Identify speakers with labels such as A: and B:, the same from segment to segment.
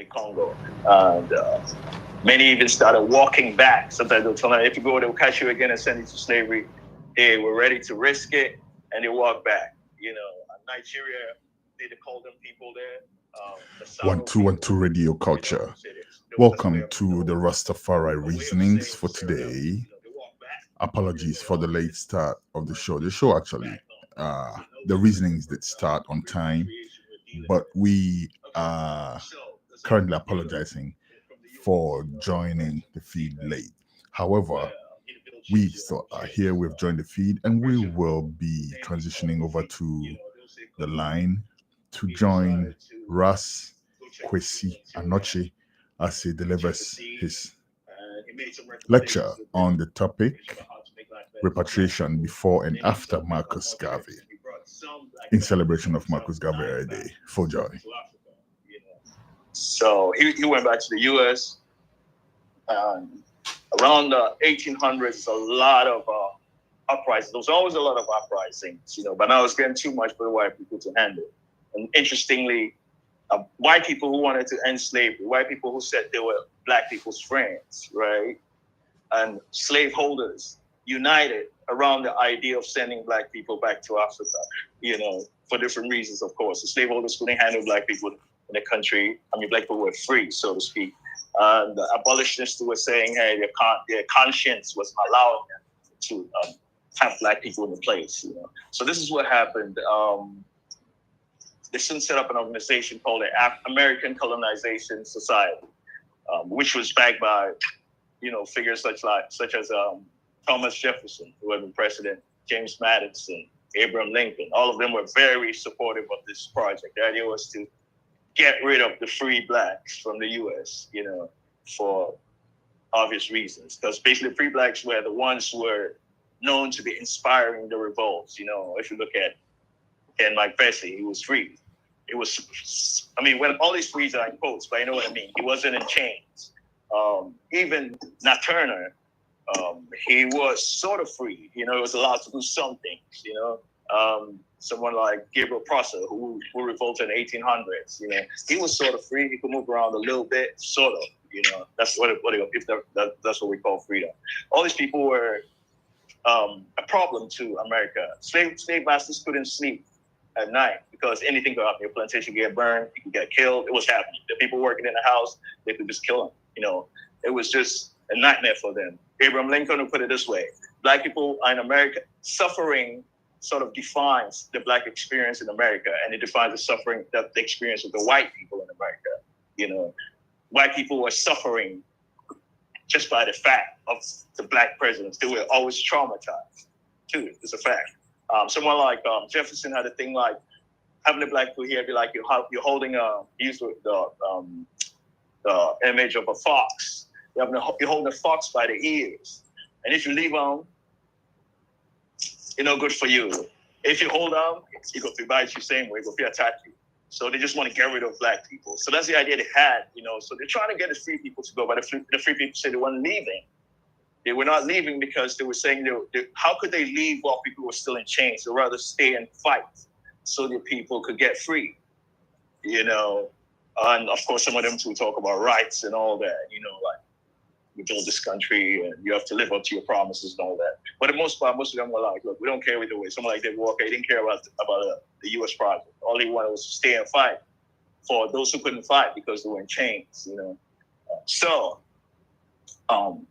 A: Congo. And many even started walking back. Sometimes they'll tell them, if you go, they'll catch you again and send you to slavery. Hey, we're ready to risk it. And they walk back. Nigeria, they call them people there.
B: One, two, and two radio culture. Welcome to the Rastafari reasonings for today. Apologies for the late start of the show. The show actually, the reasonings did start on time, but we are currently apologizing for joining the feed late. However, we still are here. We've joined the feed, and we will be transitioning over to the line to join Ras, Kwasi, Anokye as he delivers his lecture on the topic Repatriation before and after Marcus Garvey, in celebration of Marcus Garvey Day. Full joy.
A: So he went back to the U.S. Around the 1800s, a lot of uprisings. There was always a lot of uprisings, but now it's getting too much for the white people to handle. And interestingly, white people who wanted to end slavery, white people who said they were black people's friends, right? And slaveholders united around the idea of sending black people back to Africa, for different reasons, of course. The slaveholders couldn't handle black people in the country. Black people were free, so to speak. And the abolitionists were saying, hey, their conscience was allowing them to have black people in the place. So this is what happened. They soon set up an organization called the American Colonization Society, which was backed by, figures such as Thomas Jefferson, who had been president, James Madison, Abraham Lincoln. All of them were very supportive of this project. The idea was to get rid of the free blacks from the U.S., for obvious reasons. Because basically free blacks were the ones who were known to be inspiring the revolts. If you look at Ken Mike Vesey, he was free. It was, when all these frees are in quotes, but you know what I mean. He wasn't in chains. Even Nat Turner, he was sort of free. He was allowed to do some things. Someone like Gabriel Prosser, who revolted in the 1800s. He was sort of free. He could move around a little bit, sort of. That's that's what we call freedom. All these people were a problem to America. Slave masters couldn't sleep at night because anything could happen. Your plantation could get burned, you could get killed. It was happening. The people working in the house, they could just kill them. It was just a nightmare for them. Abraham Lincoln would put it this way: black people in America, suffering sort of defines the black experience in America, and it defines the suffering, the experience of the white people in America. White people were suffering just by the fact of the black presidents. They were always traumatized, too. It's a fact. Someone like Jefferson had a thing like having the black people here be like you're holding the image of a fox. You're holding a fox by the ears, and if you leave them, good for you. If you hold on, he go to bite you same way, go to attack you. So they just want to get rid of black people. So that's the idea they had, So they're trying to get the free people to go, but the free people said they weren't leaving. They were not leaving because they were saying, how could they leave while people were still in chains? They'd rather stay and fight so that people could get free, And of course, some of them too talk about rights and all that, like we build this country and you have to live up to your promises and all that. But for the most part, most of them were like, look, we don't care either way. Someone like David Walker, he didn't care about the U.S. project. All he wanted was to stay and fight for those who couldn't fight because they were in chains, So, I'll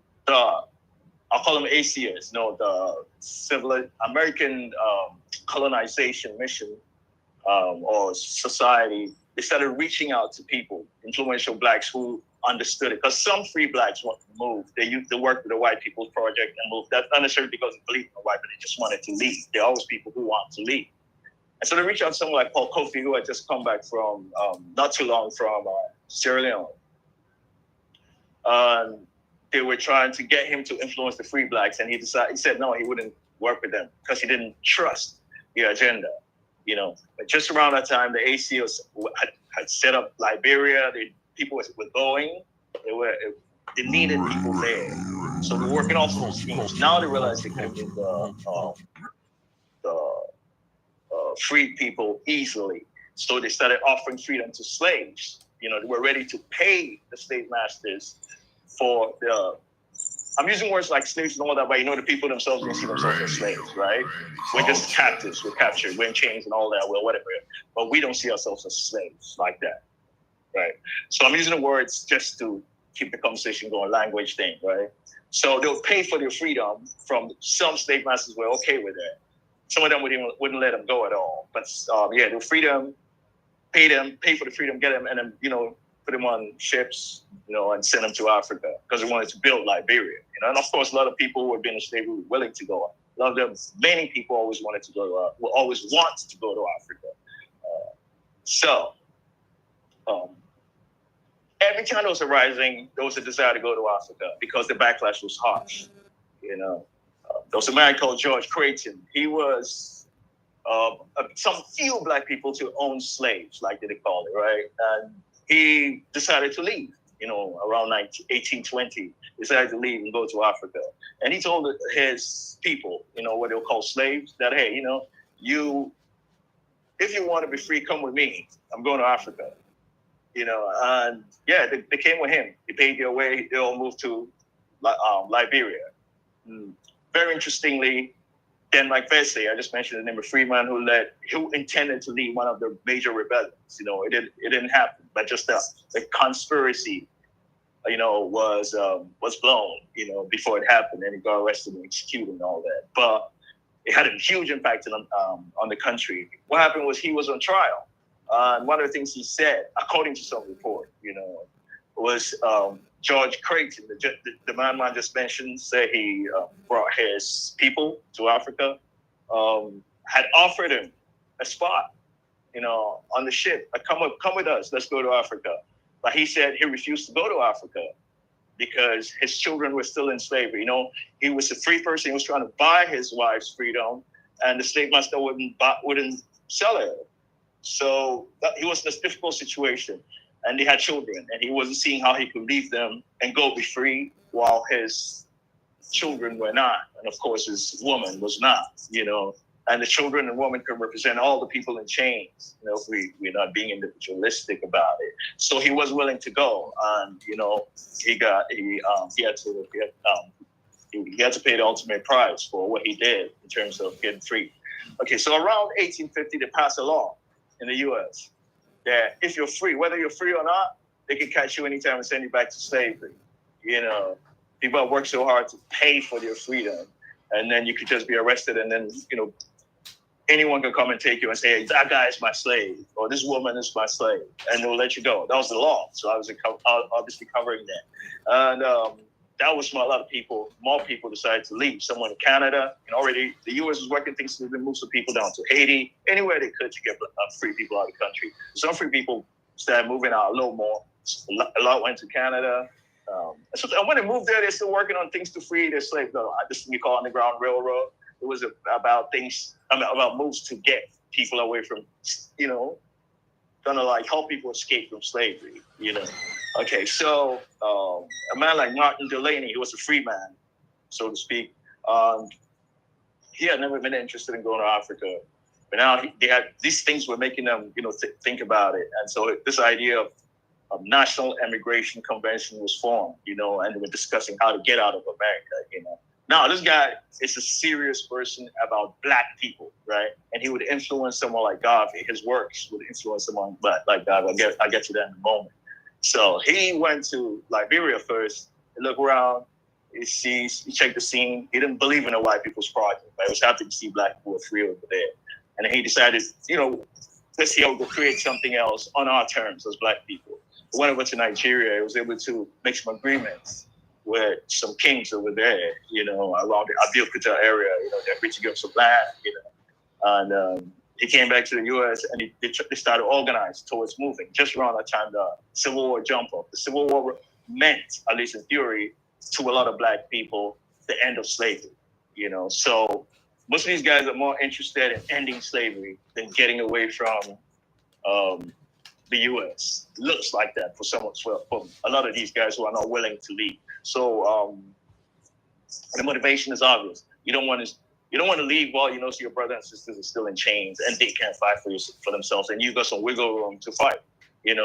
A: call them ACS, the American Colonization Mission or Society. They started reaching out to people, influential blacks who understood it. Because some free blacks wanted to move. They used to work with the White People's Project and move. That's not necessarily because they believed in the white, but they just wanted to leave. There are always people who want to leave. And so they reached out to someone like Paul Kofi, who had just come back from, not too long from Sierra Leone. And they were trying to get him to influence the free blacks. And he said no, he wouldn't work with them because he didn't trust the agenda. But just around that time, the ACOs had set up Liberia. People were going. They needed people there. So they're working off those schemes. Now they realize they can get the free people easily. So they started offering freedom to slaves. They were ready to pay the slave masters for the. I'm using words like slaves and all that, but the people themselves don't see themselves as slaves, right? We're just captives. We're captured. We're in chains and all that. Well, whatever. But we don't see ourselves as slaves like that, right? So I'm using the words just to keep the conversation going, language thing, right? So they'll pay for their freedom. From some slave masters were okay with that. Some of them wouldn't let them go at all. But their freedom, pay for the freedom, get them, and then put them on ships, and send them to Africa because they wanted to build Liberia. And of course, a lot of people who had been in slavery were willing to go. A lot of them, many people always wanted to go will always want to go to Africa. Every time there was a rising, there was a desire to go to Africa because the backlash was harsh. There was a man called George Creighton. He was some few black people to own slaves, like they call it, right? And he decided to leave, around 1820, decided to leave and go to Africa. And he told his people, what they'll call slaves, that, hey, if you want to be free, come with me. I'm going to Africa. And they came with him. He paid their way. They all moved to Liberia. Very interestingly, then like Kwasi, I just mentioned the name of Freeman, who intended to lead one of the major rebellions. It didn't happen, but just the conspiracy, was blown, before it happened, and he got arrested and executed and all that. But it had a huge impact on the country. What happened was he was on trial. And one of the things he said, according to some report, was George Creighton, the man I just mentioned, said he brought his people to Africa, had offered him a spot, on the ship. Come with us, let's go to Africa. But he said he refused to go to Africa because his children were still in slavery. He was a free person. He was trying to buy his wife's freedom, and the slave master wouldn't sell it. So he was in a difficult situation, and they had children, and he wasn't seeing how he could leave them and go be free while his children were not. And of course, his woman was not, and the children and woman can represent all the people in chains, if we're not being individualistic about it. So he was willing to go, and, he had to pay the ultimate price for what he did in terms of getting free. Okay, so around 1850, they passed a law in the U.S. that if you're free, whether you're free or not, they can catch you anytime and send you back to slavery. People have worked so hard to pay for their freedom, and then you could just be arrested, and then, anyone can come and take you and say, hey, that guy is my slave, or this woman is my slave, and they'll let you go. That was the law. So I was obviously covering that. And that was why a lot of people, more people decided to leave. Someone in Canada, and already the U.S. was working things to move some people down to Haiti, anywhere they could to get free people out of the country. Some free people started moving out a little more. A lot went to Canada. And when they moved there, they're still working on things to free their slaves. This thing we call Underground Railroad. It was about moves to get people away from, trying to help people escape from slavery, Okay, so a man like Martin Delaney, he was a free man, so to speak. He had never been interested in going to Africa, but now these things were making them, think about it. And so this idea of National Immigration Convention was formed, and they were discussing how to get out of America, Now, this guy is a serious person about black people, right? And he would influence someone like Garvey. His works would influence someone like Garvey. I'll get to that in a moment. So he went to Liberia first. He looked around. He checked the scene. He didn't believe in the white people's project, but he was happy to see black people were free over there. And then he decided, let's see how we can create something else on our terms as black people. He went over to Nigeria. He was able to make some agreements with some kings over there, around the Abeokuta area, they're reaching up some land, And he came back to the U.S. and they started organizing towards moving. Just around that time, the Civil War jump up. The Civil War meant, at least in theory, to a lot of black people, the end of slavery, So most of these guys are more interested in ending slavery than getting away from the U.S. Looks like that for a lot of these guys who are not willing to leave. So the motivation is obvious. You don't want to leave while so your brothers and sisters are still in chains and they can't fight for themselves, and you got some wiggle room to fight.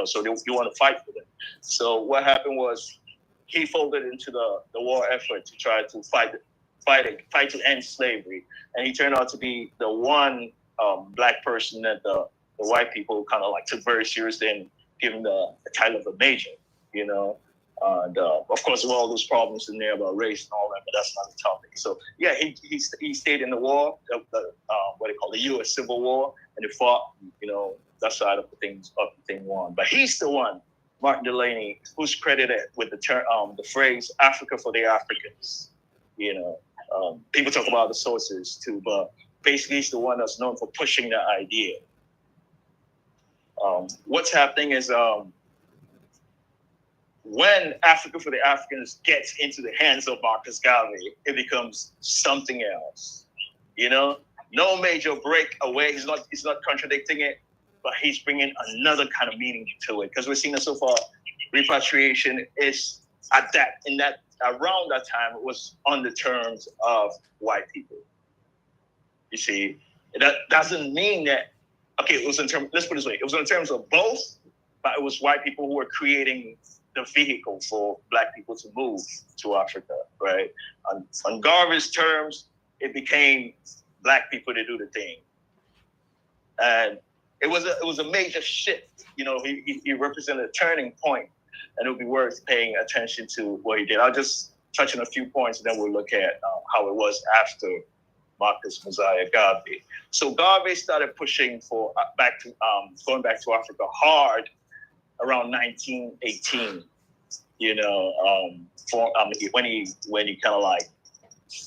A: So you want to fight for them. So what happened was he folded into the war effort to try to fight to end slavery, and he turned out to be the one black person that the white people kind of like took very seriously and give him the title of a major, And of course, there were all those problems in there about race and all that, but that's not the topic. So yeah, he stayed in the war, what they call the U.S. Civil War, and he fought, that side of the thing won. But he's the one, Martin Delaney, who's credited with the term, the phrase "Africa for the Africans." People talk about the sources too, but basically he's the one that's known for pushing that idea. What's happening is when Africa for the Africans gets into the hands of Marcus Garvey, it becomes something else. No major break away. He's not contradicting it, but he's bringing another kind of meaning to it. Because we're seeing that so far, repatriation is around that time, it was on the terms of white people. You see, that doesn't mean that. Okay, it was in terms. Let's put it this way: it was in terms of both, but it was white people who were creating the vehicle for black people to move to Africa, right? On Garvey's terms, it became black people to do the thing, and it was a major shift. He represented a turning point, and it would be worth paying attention to what he did. I'll just touch on a few points, and then we'll look at how it was after Marcus Mosiah Garvey. So Garvey started pushing for going back to Africa hard around 1918. When he kind of like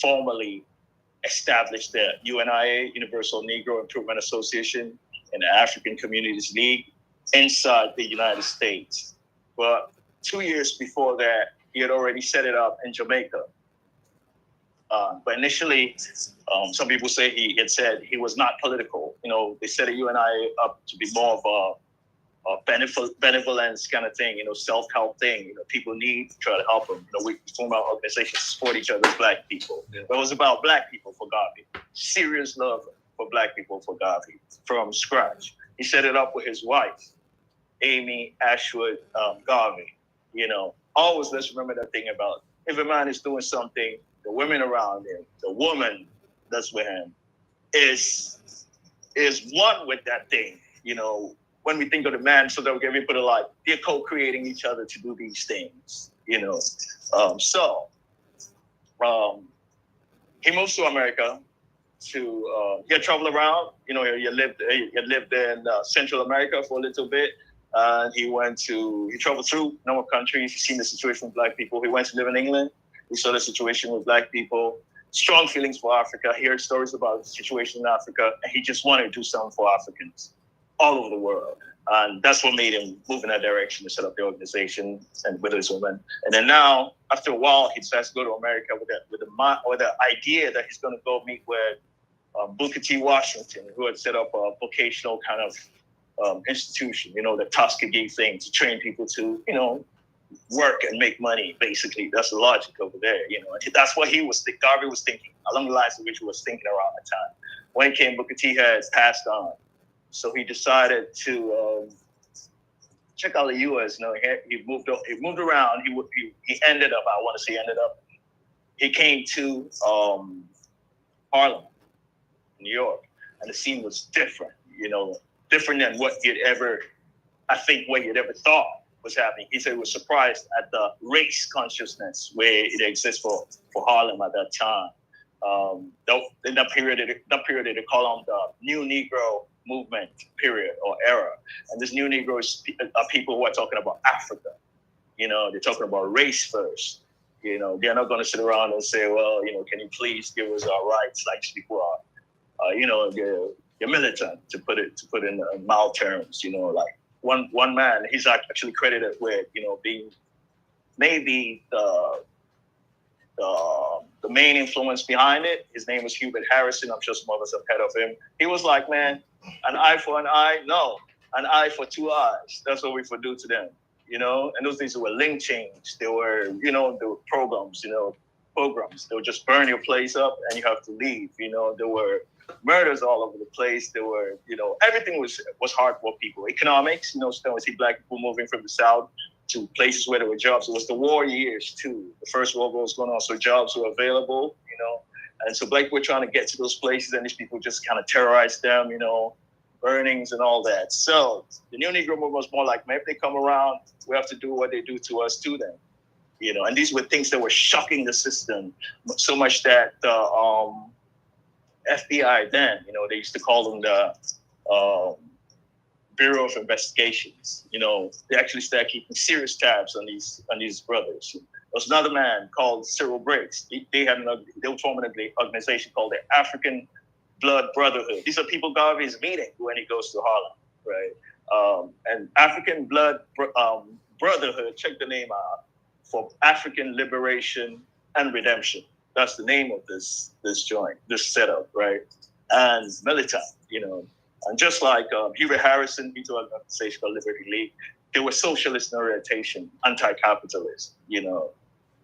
A: formally established the UNIA, Universal Negro Improvement Association, and the African Communities League inside the United States. But 2 years before that, he had already set it up in Jamaica. But initially, some people say he had said he was not political. They set a UNIA up to be more of a benevolence kind of thing, self-help thing. People need to try to help them. We form our organizations to support each other as black people. Yeah. But it was about black people for Garvey. Serious love for black people for Garvey from scratch. He set it up with his wife, Amy Ashwood Garvey. Always let's remember that thing about if a man is doing something, the women around him, the woman that's with him is one with that thing. When we think of the man, so that we put it like they're co-creating each other to do these things. He moves to America to travel around. He lived in Central America for a little bit. He traveled through a number of countries. He's seen the situation with black people. He went to live in England. He saw the situation with black people. Strong feelings for Africa. He heard stories about the situation in Africa, and he just wanted to do something for Africans all over the world. And that's what made him move in that direction to set up the organization and with his women. And then now, after a while, he decides to go to America with the idea that he's going to go meet with Booker T. Washington, who had set up a vocational kind of institution, the Tuskegee thing, to train people to, work and make money. Basically, that's the logic over there. That's what Garvey was thinking, along the lines of which he was thinking around that time. When he came, Booker T had passed on. So he decided to check out the U.S. He moved around. He ended up. He came to Harlem, New York, and the scene was different. Different than what he had ever thought was happening. He said he was surprised at the race consciousness where it exists for Harlem at that time. In that period, they call them the New Negro movement period or era. And this New Negroes are people who are talking about Africa. They're talking about race first. They're not going to sit around and say, well, can you please give us our rights? Like people are, you're militant, to put it in mild terms. Like one man, he's actually credited with, being maybe the main influence behind it. His name was Hubert Harrison. I'm sure some of us have heard of him. He was like, man, an eye for an eye? No, an eye for two eyes. That's what we would do to them. And those days there were lynchings. There were, there were programs, pogroms. They'll just burn your place up and you have to leave. You know, there were murders all over the place. There were, you know, everything was hard for people. Economics, you know, so we see black people moving from the South to places where there were jobs. It was the war years too. The First World War was going on, so jobs were available, you know. And so black people were trying to get to those places, and these people just kind of terrorized them, you know, burnings and all that. So the New Negro movement was more like, man, if they come around, we have to do what they do to us to them, you know. And these were things that were shocking the system so much that the FBI then, you know, they used to call them the Bureau of Investigations. You know, they actually started keeping serious tabs on these brothers. There was another man called Cyril Briggs. They were forming an organization called the African Blood Brotherhood. These are people Garvey is meeting when he goes to Harlem, right? And African Blood Brotherhood, check the name out, for African Liberation and Redemption. That's the name of this joint, this setup, right? And militant, you know. And just like Hubert Harrison, he told an organization called Liberty League, they were socialist in orientation, anti-capitalist, you know,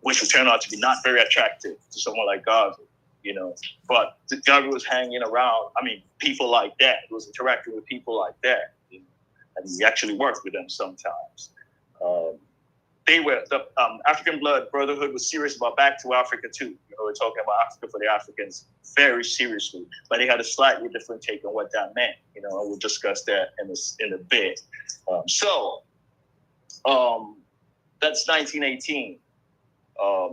A: which would turn out to be not very attractive to someone like Garvey, you know. But Garvey was hanging around, people like that. He was interacting with people like that. You know, and he actually worked with them sometimes. The African Blood Brotherhood was serious about Back to Africa too. You know, we're talking about Africa for the Africans very seriously, but they had a slightly different take on what that meant. You know, and we'll discuss that in a bit. That's 1918.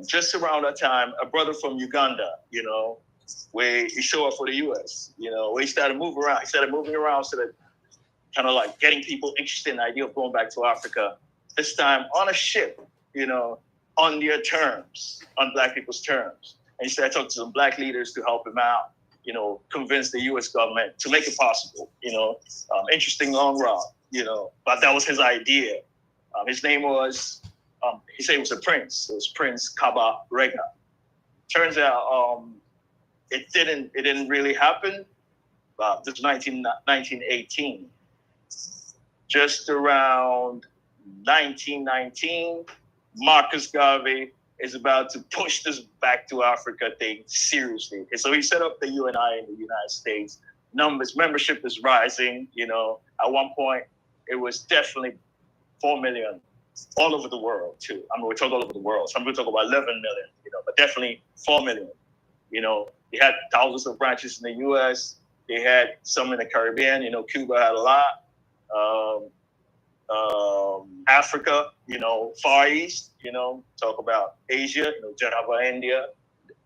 A: Just around that time, a brother from Uganda, you know, where he showed up for the U.S. You know, where he started moving around. He started moving around, sort of kind of like getting people interested in the idea of going back to Africa. This time on a ship, you know, on their terms, on black people's terms. And he started talking to some black leaders to help him out, you know, convince the U.S. government to make it possible, you know. Interesting long route, you know, but that was his idea. His name was, he said it was a prince. It was Prince Kaba Rega. Turns out it didn't really happen. This was 1918. Just around 1919, Marcus Garvey is about to push this Back to Africa thing seriously. And so he set up the UNI in the United States. Membership is rising. You know, at one point, it was definitely 4 million all over the world, too. We're talking all over the world. Some people talk about 11 million, you know, but definitely 4 million. You know, they had thousands of branches in the U.S. They had some in the Caribbean. You know, Cuba had a lot. Africa, you know, Far East, you know, talk about Asia, you know, Java, India,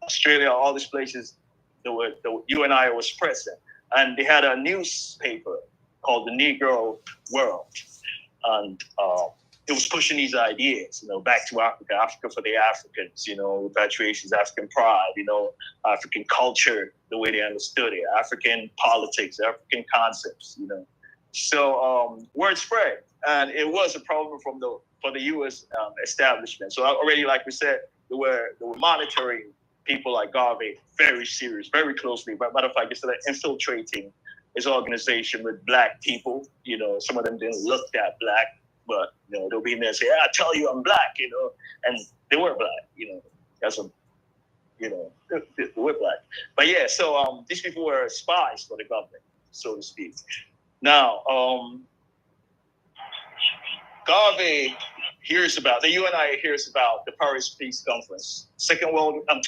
A: Australia, all these places, the UNI was present. And they had a newspaper called the Negro World. And it was pushing these ideas, you know, back to Africa, Africa for the Africans, you know, repatriation, African pride, you know, African culture, the way they understood it, African politics, African concepts, you know. So word spread, and it was a problem for the U.S. Establishment. So already, like we said, they were monitoring people like Garvey very serious, very closely. But matter of fact, they started infiltrating his organization with black people. You know, some of them didn't look that black, but you know, they'll be in there and say, "I tell you, I'm black," you know, and they were black. You know, that's a, you know, they were black. But yeah, so these people were spies for the government, so to speak. Now, Garvey hears about, the UNI hears about the Paris Peace Conference.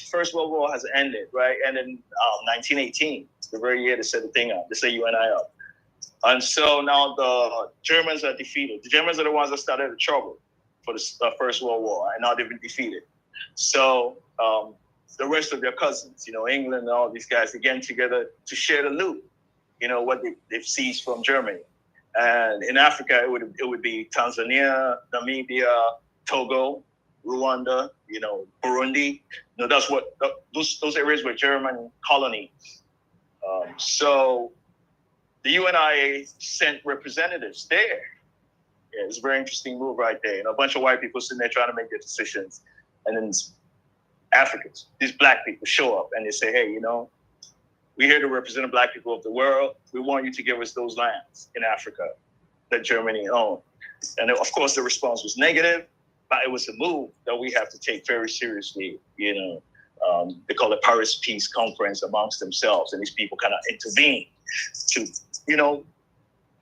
A: First World War has ended, right? And in 1918, the very year they set the thing up, they set UNI up. And so now the Germans are defeated. The Germans are the ones that started the trouble for the First World War, and now they've been defeated. So the rest of their cousins, you know, England and all these guys, they get together to share the loot. You know, what they've seized from Germany. And in Africa, it would be Tanzania, Namibia, Togo, Rwanda, you know, Burundi. You know, that's what those areas were German colonies. So the UNIA sent representatives there. Yeah, it's a very interesting move right there. You know, a bunch of white people sitting there trying to make their decisions, and then Africans, these black people show up and they say, "Hey, you know, we're here to represent the black people of the world. We want you to give us those lands in Africa that Germany owned." And of course, the response was negative, but it was a move that we have to take very seriously, you know. They call it Paris Peace Conference amongst themselves, and these people kind of intervene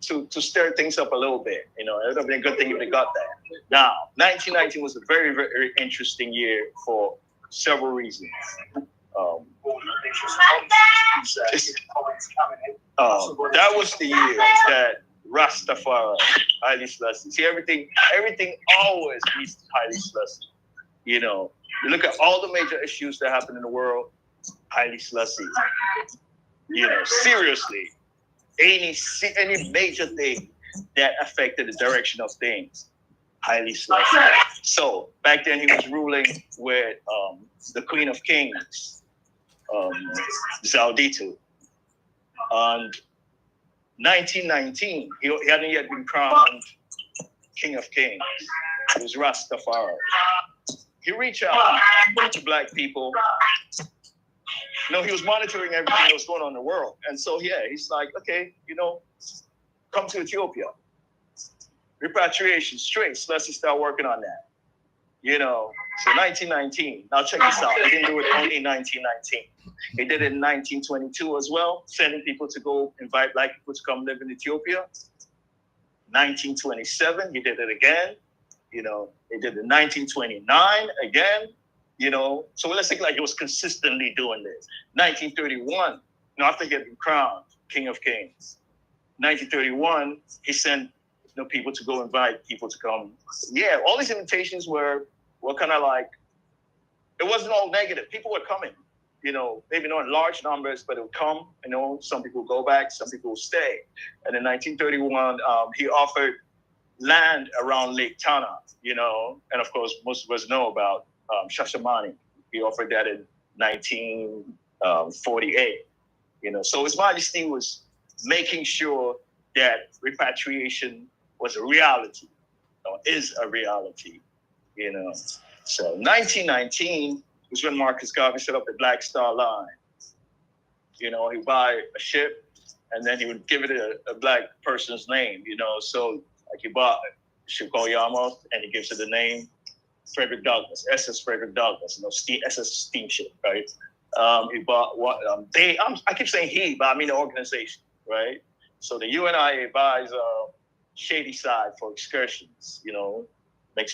A: to, to stir things up a little bit. It would have been a good thing if they got that. Now, 1919 was a very, very interesting year for several reasons. That was the year that Rastafari, Haile Selassie. See, everything always leads to Haile Selassie. You look at all the major issues that happen in the world, Haile Selassie. Seriously, any major thing that affected the direction of things, Haile Selassie. So back then he was ruling with the Queen of Kings, Zaldito. And 1919, he hadn't yet been crowned King of Kings. It was Rastafari. He reached out to black people. He was monitoring everything that was going on in the world. And so, he's like, okay, come to Ethiopia. Repatriation, straight. So let's just start working on that. So 1919. Now check this out. He didn't do it only in 1919. He did it in 1922 as well, sending people to go invite black people to come live in Ethiopia. 1927, he did it again. He did it in 1929 again. So let's think like he was consistently doing this. 1931, after he had been crowned King of Kings. 1931, he sent people to go invite people to come. Yeah, all these invitations were kind of like, it wasn't all negative. People were coming, maybe not in large numbers, but it would come. Some people would go back, some people would stay. And in 1931, he offered land around Lake Tana, and of course, most of us know about Shashamani. He offered that in 1948. So His Majesty was making sure that repatriation was a reality, or is a reality. So 1919 was when Marcus Garvey set up the Black Star Line. He'd buy a ship, and then he would give it a black person's name. So like he bought a ship called Yarmouth, and he gives it the name Frederick Douglass, SS Frederick Douglass, SS steamship, right? He bought what I keep saying he, but I mean the organization, right? So the UNIA buys Shady Side for excursions, make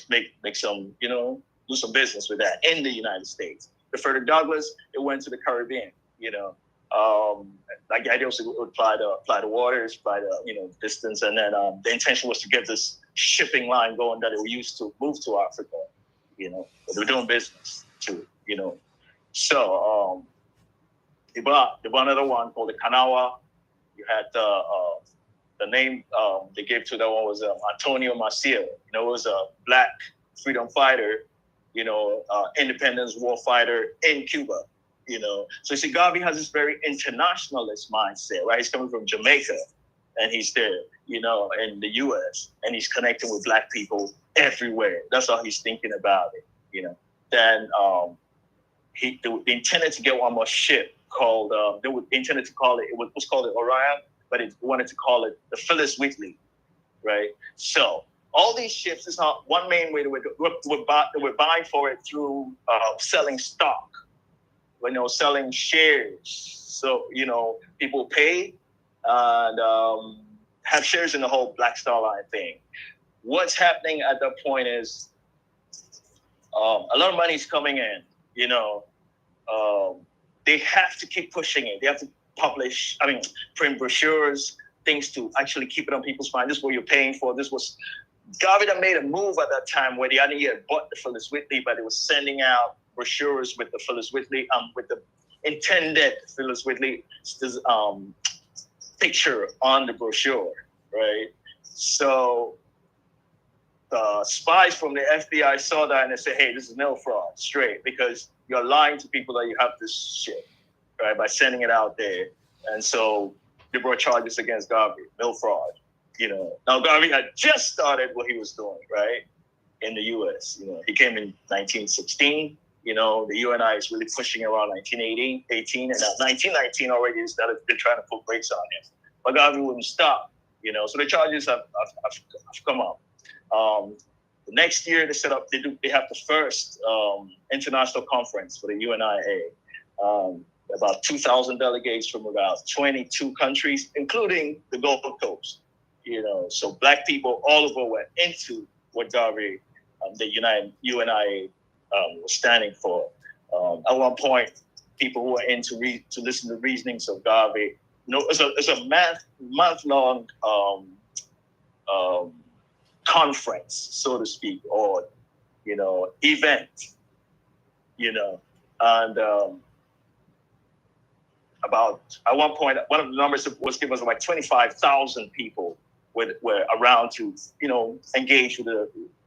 A: some, do some business with that in the United States. The Frederick Douglass, it went to the Caribbean, like the idea was to apply the waters, apply the distance, and then the intention was to get this shipping line going that they were used to move to Africa. They were doing business too, So they bought another one called the Kanawha. You had the name they gave to that one was Antonio Maciel. It was a black freedom fighter, independence war fighter in Cuba. So you see, Garvey has this very internationalist mindset, right? He's coming from Jamaica, and he's there, in the U.S., and he's connecting with black people everywhere. That's how he's thinking about it, Then they intended to get one more ship called, they intended to call it, it was called the Orion, but it wanted to call it the Phyllis Wheatley, right? So all these ships is how one main way they were buying for it through selling stock, selling shares. So, people pay and have shares in the whole Black Star Line thing. What's happening at that point is a lot of money is coming in, they have to keep pushing it. They have to print brochures, things to actually keep it on people's mind. This is what you're paying for. Garvey made a move at that time where they hadn't yet bought the Phyllis Wheatley, but they was sending out brochures with the Phyllis Wheatley, with the intended Phyllis Wheatley picture on the brochure, right? So the spies from the FBI saw that and they said, hey, this is mail fraud, straight, because you're lying to people that you have this shit, right, by sending it out there. And so they brought charges against Garvey, mail fraud. Now Garvey had just started what he was doing, right, in the U.S. He came in 1916. The UNI is really pushing around 1918, and now 1919 already they're trying to put brakes on him. But Garvey wouldn't stop, So the charges have come up. The next year they set up, they have the first international conference for the UNIA. About 2,000 delegates from about 22 countries, including the Gulf Coast. So Black people all over went into what Garvey, the UNIA, was standing for. At one point, people who were in to listen to the reasonings of Garvey. It's a month-long conference, so to speak, or event. And about at one point, one of the numbers was given was like 25,000 people were around to engage with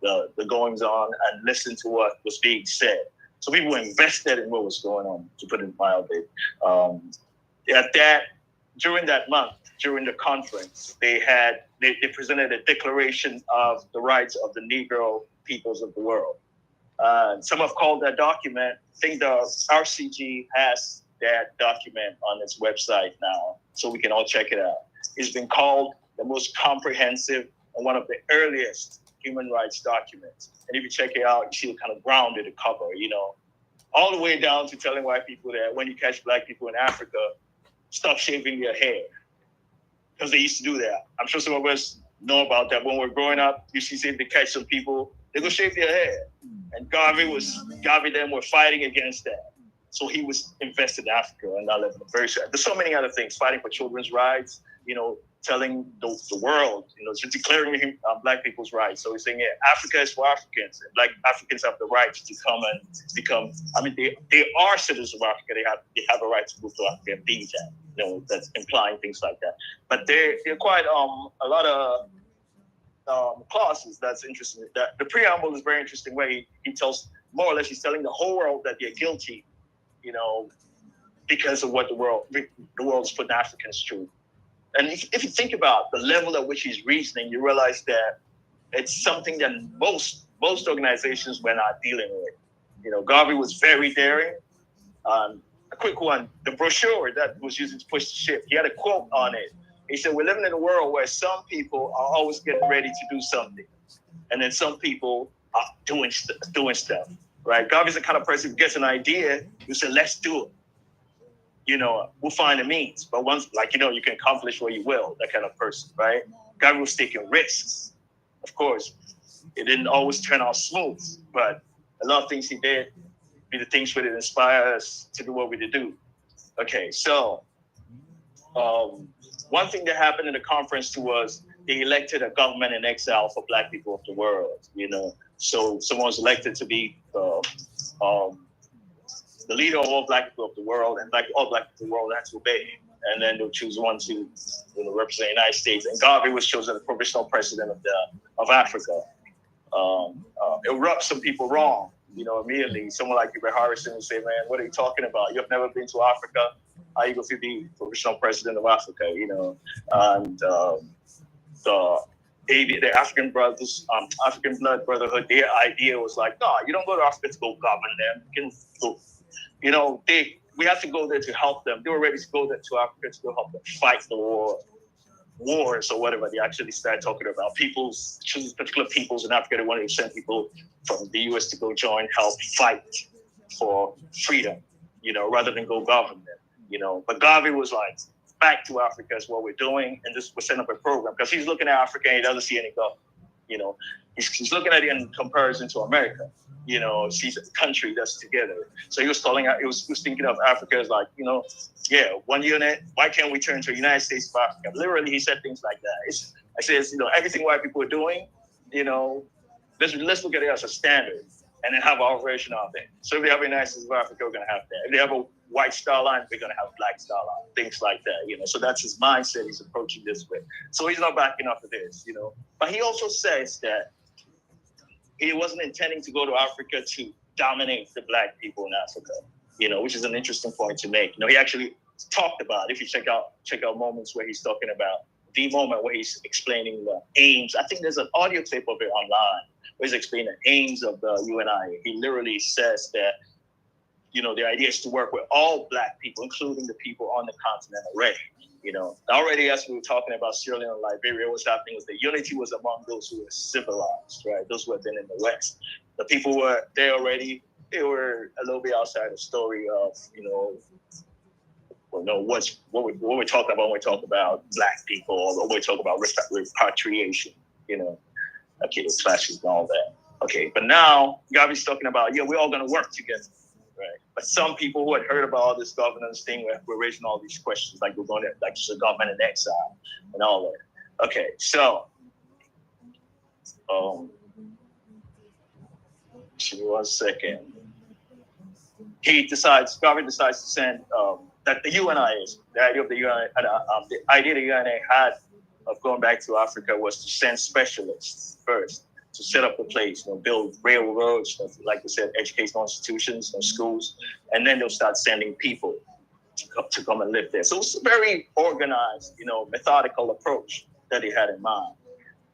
A: the goings on and listen to what was being said. So people were invested in what was going on, to put it mildly. During that month, during the conference, they presented a declaration of the rights of the Negro peoples of the world. Some have called that document, I think the RCG has that document on its website now, so we can all check it out. It's been called the most comprehensive and one of the earliest human rights documents. And if you check it out, you see it kind of grounded the cover, all the way down to telling white people that when you catch Black people in Africa, stop shaving their hair, because they used to do that. I'm sure some of us know about that. When we're growing up, you see they catch some people, they go shave their hair. And Garvey then were fighting against that. So he was invested in Africa and that level. There's so many other things, fighting for children's rights, telling the world, declaring Black people's rights. So he's saying, Africa is for Africans. Black Africans have the right to come and become, they are citizens of Africa. They have a right to move to Africa and be that. That's implying things like that. But they're quite a lot of clauses that's interesting. That the preamble is very interesting, where he tells, more or less, he's telling the whole world that they're guilty, because of what the world's putting Africans through. And if you think about the level at which he's reasoning, you realize that it's something that most organizations were not dealing with. Garvey was very daring. A quick one, the brochure that was used to push the ship, he had a quote on it. He said, we're living in a world where some people are always getting ready to do something, and then some people are doing stuff, right? Garvey's the kind of person who gets an idea, you say, let's do it. We'll find a means. But once, you can accomplish what you will, that kind of person, right? Garvey was taking risks. Of course, it didn't always turn out smooth, but a lot of things he did be the things that inspire us to do what we do. Okay, so one thing that happened in the conference was they elected a government in exile for Black people of the world, So someone was elected to be the leader of all Black people of the world, and all Black people of the world had to obey him. And then they'll choose one to represent the United States. And Garvey was chosen as provisional president of Africa. It rubbed some people wrong, immediately. Someone like Hubert Harrison would say, man, what are you talking about? You've never been to Africa. How are you going to be provisional president of Africa, And the African brothers, African Blood Brotherhood, their idea was like, no, you don't go to Africa to go govern them. You can go, we have to go there to help them. They were ready to go there to Africa to go help them fight the wars or whatever. They actually started talking about particular peoples in Africa. They wanted to send people from the US to go help fight for freedom, rather than go govern them, But Garvey was like, back to Africa is what we're doing, and we're setting up a program, because he's looking at Africa and he doesn't see any government. He's looking at it in comparison to America. Sees a country that's together. So he was thinking of Africa as like, one unit. Why can't we turn to the United States of Africa? Literally, he said things like that. I says, everything white people are doing, let's look at it as a standard, and then have our version of it. So if they have a United States of Africa, we're gonna have that. If they have a white star line, we're gonna have a black star line, things like that. So that's his mindset he's approaching this with. So he's not backing up for this, But he also says that he wasn't intending to go to Africa to dominate the Black people in Africa, which is an interesting point to make. He actually talked about it. If you check out moments where he's talking about the moment where he's explaining the aims. I think there's an audio tape of it online where he's explaining the aims of the UNI. He literally says that the idea is to work with all Black people, including the people on the continent already. Already as we were talking about Sierra Leone and Liberia, what's happening was the unity was among those who were civilized, right? Those who had been in the West. The people were there already. They were a little bit outside the story of, what we're talking about when we talk about Black people, or when we talk about repatriation, okay, the clashes and all that. Okay, but now Garvey's talking about, we're all going to work together. Right. But some people who had heard about all this governance thing were raising all these questions, like we're going to, like, just a government in exile and all that. Okay, so give me 1 second. Garvey decides to send that the UNIA, the idea of the idea the UNIA had of going back to Africa was to send specialists first to set up the place, build railroads, like I said, educational institutions and schools, and then they'll start sending people to come and live there. So it's a very organized, methodical approach that they had in mind.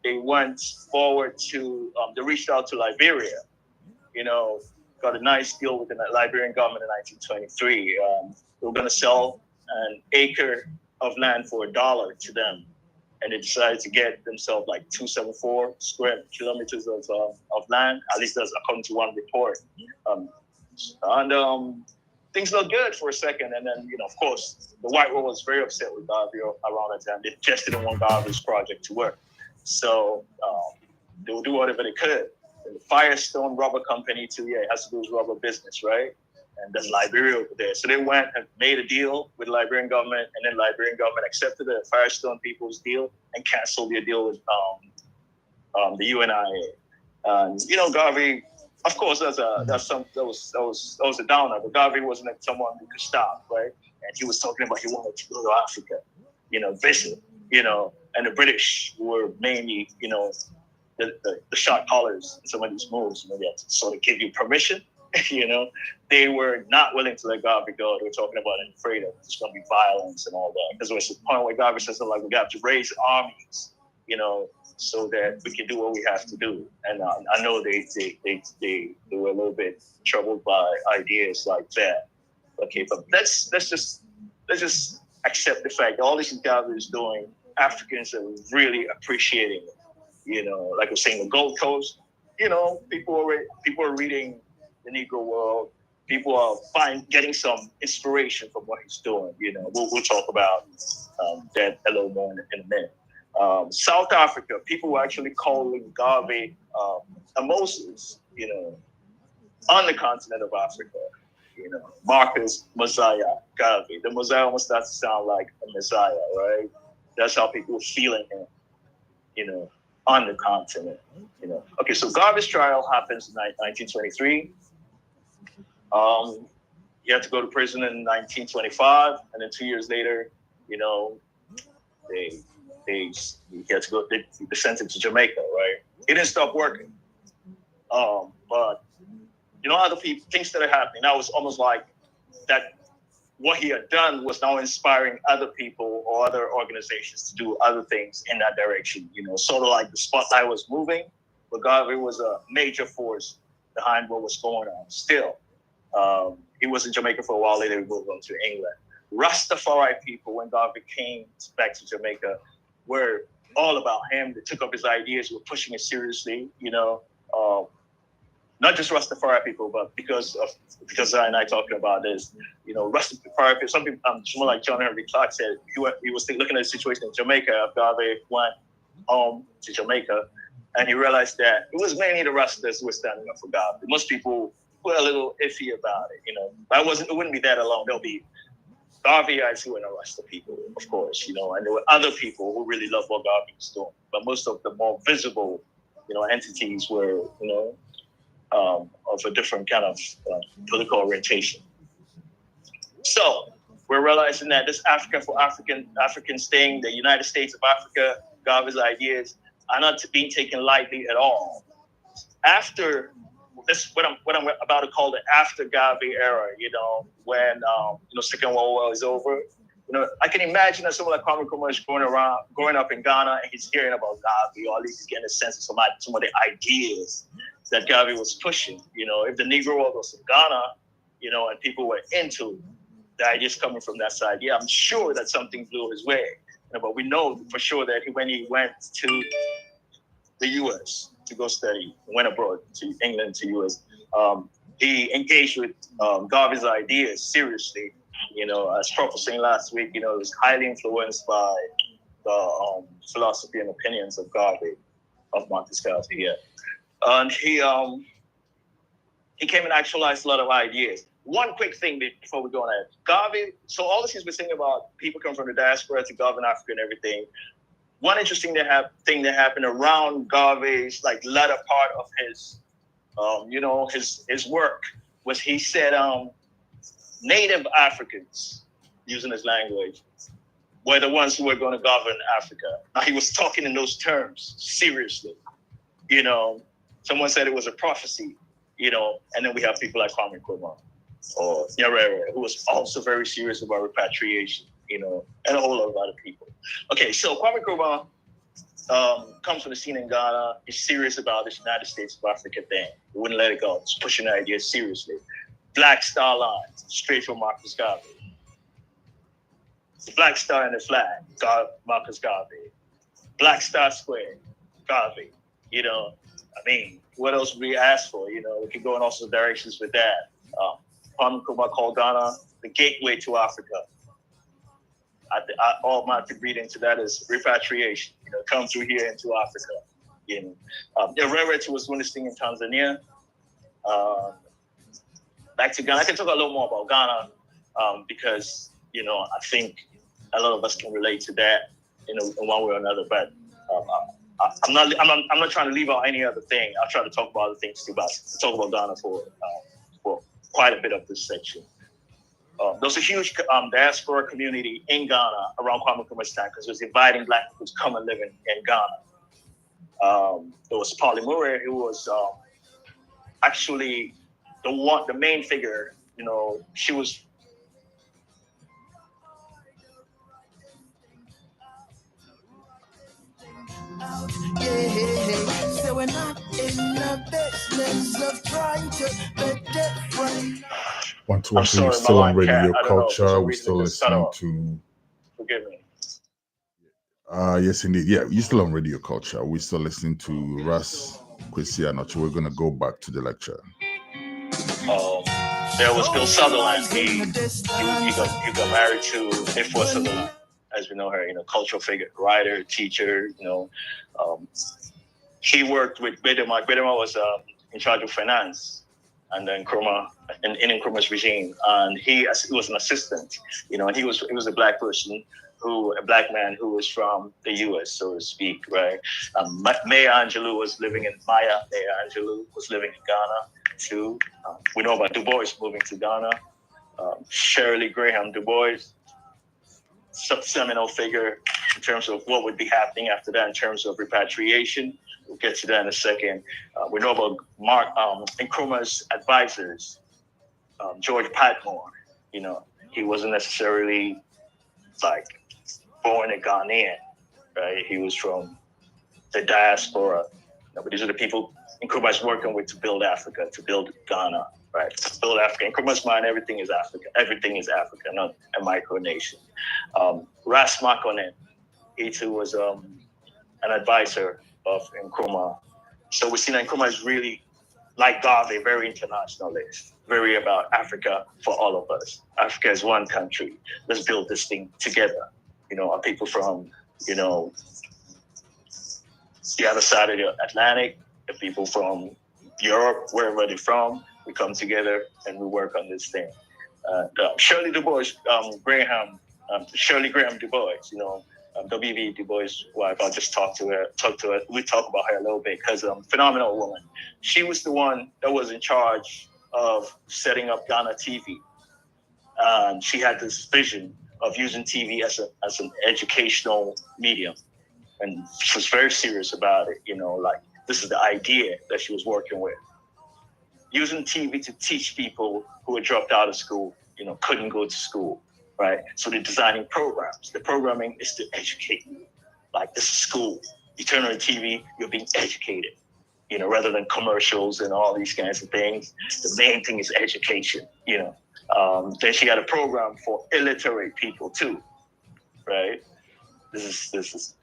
A: They went forward to, they reached out to Liberia, got a nice deal with the Liberian government in 1923. They were going to sell an acre of land for $1 to them. And they decided to get themselves like 274 square kilometers of land. At least that's according to one report. Things looked good for a second. And then, of course, the white world was very upset with Garvey around that time. They just didn't want Garvey's project to work. So they would do whatever they could. And the Firestone Rubber Company, too, it has to do with rubber business, right? And then Liberia over there. So they went and made a deal with the Liberian government, and then Liberian government accepted the Firestone people's deal and canceled their deal with the UNIA. And Garvey, of course, that was a downer. But Garvey wasn't someone who could stop, right? And he was talking about he wanted to go to Africa, visit, and the British were mainly, the shot callers in some of these moves. They had to sort of give you permission. They were not willing to let Garvey go. They were talking about and afraid of there's going to be violence and all that. Because there was a point where Garvey says, like, we got to raise armies, so that we can do what we have to do. And I know they were a little bit troubled by ideas like that. Okay, but let's just accept the fact that all this Garvey is doing, Africans are really appreciating it. Like I was saying, the Gold Coast, people are reading the Negro World. People are getting some inspiration from what he's doing. We'll talk about that a little more in a minute. South Africa, people were actually calling Garvey a Moses, on the continent of Africa. Marcus Messiah Garvey. The Messiah almost starts to sound like a Messiah, right? That's how people were feeling him, on the continent. Okay, so Garvey's trial happens in 1923. He had to go to prison in 1925, and then 2 years later, he had to go. They sent him to Jamaica, right? It didn't stop working, but other people, things that are happening now, was almost like that. What he had done was now inspiring other people or other organizations to do other things in that direction. Sort of like the spotlight was moving, but Garvey was a major force behind what was going on. Still. He was in Jamaica for a while. Later, he moved on to England. Rastafari people, when Garvey came back to Jamaica, were all about him. They took up his ideas, were pushing it seriously. Not just Rastafari people, but because I and I talking about this, Rastafari people. Some people, someone like John Henry Clark said he was looking at the situation in Jamaica. Garvey went home to Jamaica, and he realized that it was mainly the Rastas who were standing up for Garvey. Most people were a little iffy about it, But it wouldn't be that alone. There'll be Garveyites who were the Rasta people, of course, and there were other people who really loved what Garvey was doing. But most of the more visible, entities were, of a different kind of political orientation. So we're realizing that this Africa for Africans thing, the United States of Africa, Garvey's ideas are not being taken lightly at all. After this, what I'm about to call the after Garvey era, when Second World War is over. I can imagine that someone like Kwame Nkrumah is growing up in Ghana, and he's hearing about Garvey, or at least he's getting a sense of some of the ideas that Garvey was pushing. If the Negro world was in Ghana, you know, and people were into the ideas coming from that side. Yeah, I'm sure that something blew his way, you know, but we know for sure that when he went to the U.S. to go study, went abroad to England, to U.S., he engaged with Garvey's ideas seriously. You know, as Prof was saying last week, you know, he was highly influenced by the philosophy and opinions of Garvey, of Marcus Garvey, yeah. And he came and actualized a lot of ideas. One quick thing before we go on that. Garvey, so all the things we're saying about people coming from the diaspora to govern Africa and everything, one interesting thing that happened around Garvey's like latter part of his, you know, his work was he said Native Africans, using his language, were the ones who were going to govern Africa. Now he was talking in those terms seriously. You know, someone said it was a prophecy. You know, and then we have people like Kwame Nkrumah or Nyerere, who was also very serious about repatriation. You know, and a whole lot of other people. Okay, so Kwame Nkrumah comes from the scene in Ghana. He's serious about this United States of Africa thing. He wouldn't let it go. He's pushing the idea seriously. Black Star Line, straight from Marcus Garvey. The Black Star in the flag, Marcus Garvey. Black Star Square, Garvey. You know, I mean, what else would we ask for? You know, we could go in all sorts of directions with that. Kwame Nkrumah called Ghana the gateway to Africa. All my could read into that is repatriation. You know, come through here into Africa. You know, Nyerere was doing this thing in Tanzania. Back to Ghana. I can talk a little more about Ghana because you know I think a lot of us can relate to that, you know, in one way or another. But I'm not trying to leave out any other thing. I'll try to talk about other things too. But I'll talk about Ghana for quite a bit of this section. There was a huge diaspora community in Ghana around Kwame Nkrumah's time because it was inviting Black people to come and live in Ghana. There was Polly Murray, who was actually the main figure. You know, she was.
C: So we're not in the business of trying to be different.
B: We're still on Radio Culture. We're still listening to.
A: Forgive me.
B: Yes, indeed. Yeah, you're still on Radio Culture. We're still listening to Ras, Kwasi, Anokye. We're going to go back to the lecture.
A: There was Bill Sutherland. He got married to Ifwa Sutherland, as we know her, you know, cultural figure, writer, teacher, you know. He worked with Bidema. Bidema was in charge of finance, and then Nkrumah, in Nkrumah's regime, and he was an assistant, you know, and he was a black person, a black man who was from the U.S., so to speak, right? Maya Angelou was living in Ghana too. We know about Du Bois moving to Ghana. Shirley Graham Du Bois, seminal figure in terms of what would be happening after that in terms of repatriation. We'll get to that in a second. We know about Nkrumah's advisors, George Patmore. You know, he wasn't necessarily like born a Ghanaian, right? He was from the diaspora. But these are the people Nkrumah's working with to build Africa, to build Ghana, right? To build Africa. In Nkrumah's mind, everything is Africa. Everything is Africa, not a micronation. Ras Makonnen, he too was an advisor of Nkrumah. So we see that Nkrumah is really, like Garvey, very internationalist, very about Africa for all of us. Africa is one country. Let's build this thing together. You know, our people from, you know, the other side of the Atlantic, the people from Europe, wherever they're from, we come together and we work on this thing. Shirley Du Bois, Shirley Graham Du Bois, you know, W.B. Du Bois' wife. I'll just talk to her. We talk about her a little bit because phenomenal woman. She was the one that was in charge of setting up Ghana TV. She had this vision of using TV as an educational medium, and she was very serious about it. You know, like this is the idea that she was working with. Using TV to teach people who had dropped out of school, you know, couldn't go to school, right? So they're designing programs. The programming is to educate you. Like, this is school. You turn on the TV, you're being educated. you know, rather than commercials and all these kinds of things. The main thing is education, you know. Then she had a program for illiterate people too, right? This is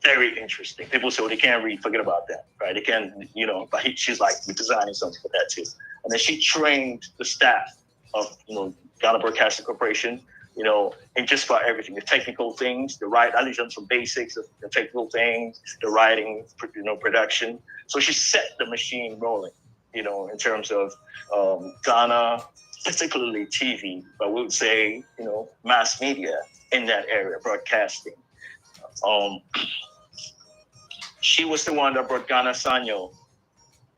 A: very interesting. People say, well, they can't read, forget about that, right? They can't, you know, but she's like, we're designing something for that too. And then she trained the staff of, you know, Ghana Broadcasting Corporation, you know, in just about everything, the technical things, the right, I learned some basics of the technical things, the writing, you know, production. So she set the machine rolling, you know, in terms of Ghana, particularly TV, but we would say, you know, mass media in that area, broadcasting. She was the one that brought Ghana Sanyo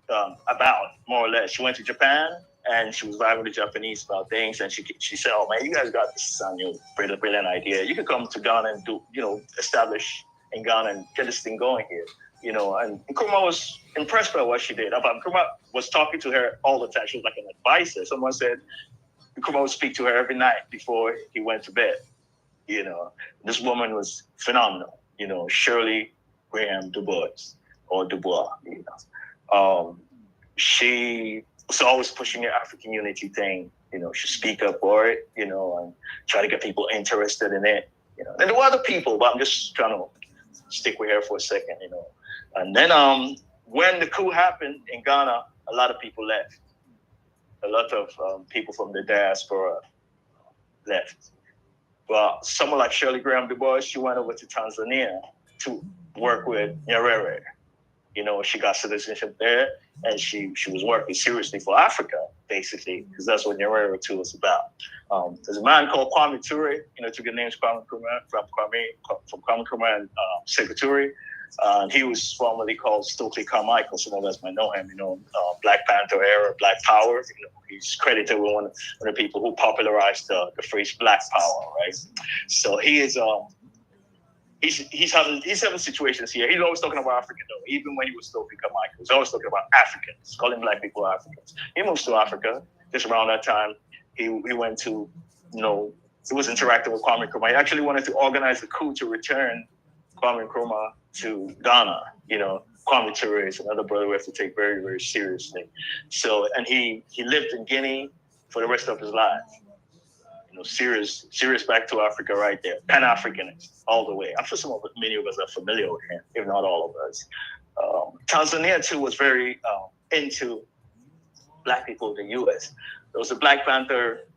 A: about, more or less. She went to Japan and she was vibing with the Japanese about things, and she said, "Oh man, you guys got this Sanyo brilliant idea. You could come to Ghana and do, you know, establish in Ghana and get this thing going here." You know, and Nkrumah was impressed by what she did. Nkrumah was talking to her all the time. She was like an advisor. Someone said Nkrumah would speak to her every night before he went to bed. You know, this woman was phenomenal. You know, Shirley Graham Dubois, or Dubois, you know. She was always pushing the African unity thing. You know, she speak up for it, you know, and try to get people interested in it. You know, and there were other people, but I'm just trying to stick with her for a second, you know. And then when the coup happened in Ghana, a lot of people left. A lot of people from the diaspora left. But someone like Shirley Graham Du Bois, she went over to Tanzania to work with Nyerere. You know, she got citizenship there, and she was working seriously for Africa, basically, because that's what Nyerere too was about. There's a man called Kwame Ture, you know, took the names Kwame Nkrumah from Kwame Nkrumah and Sekou Toure. He was formerly called Stokely Carmichael. Some of us might know him, you know, Black Panther era, Black Power. You know, he's credited with one of the people who popularized the phrase Black Power, right? So he is he's having situations here. He's always talking about Africa though. Even when he was Stokely Carmichael, he's always talking about Africans, calling Black people Africans. He moves to Africa just around that time. He went to, you know, he was interacting with Kwame Nkrumah. He actually wanted to organize a coup to return Kwame Nkrumah to Ghana. You know, Kwame Ture is another brother we have to take very, very seriously. So, and he lived in Guinea for the rest of his life. You know, serious back to Africa right there. Pan-Africanist all the way. I'm sure many of us are familiar with him, if not all of us. Tanzania too was very into Black people in the U.S. There was a Black Panther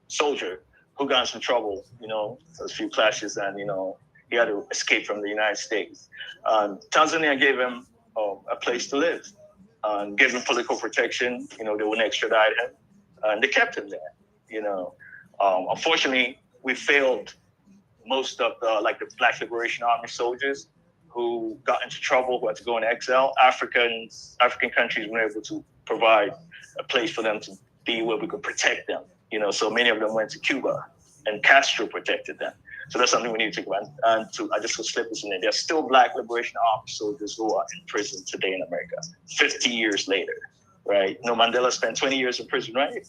A: soldier who got in some trouble. You know, there was a few clashes, and you know, he had to escape from the United States. Tanzania gave him a place to live, gave him political protection. You know, they wouldn't extradite him, and they kept him there. You know, unfortunately, we failed most of the Black Liberation Army soldiers who got into trouble, who had to go in exile. African countries were able to provide a place for them to be where we could protect them. You know, so many of them went to Cuba, and Castro protected them. So that's something we need to think about. And I just will slip this in there. There are still Black Liberation Army soldiers who are in prison today in America, 50 years later, right? You know, Mandela spent 20 years in prison, right?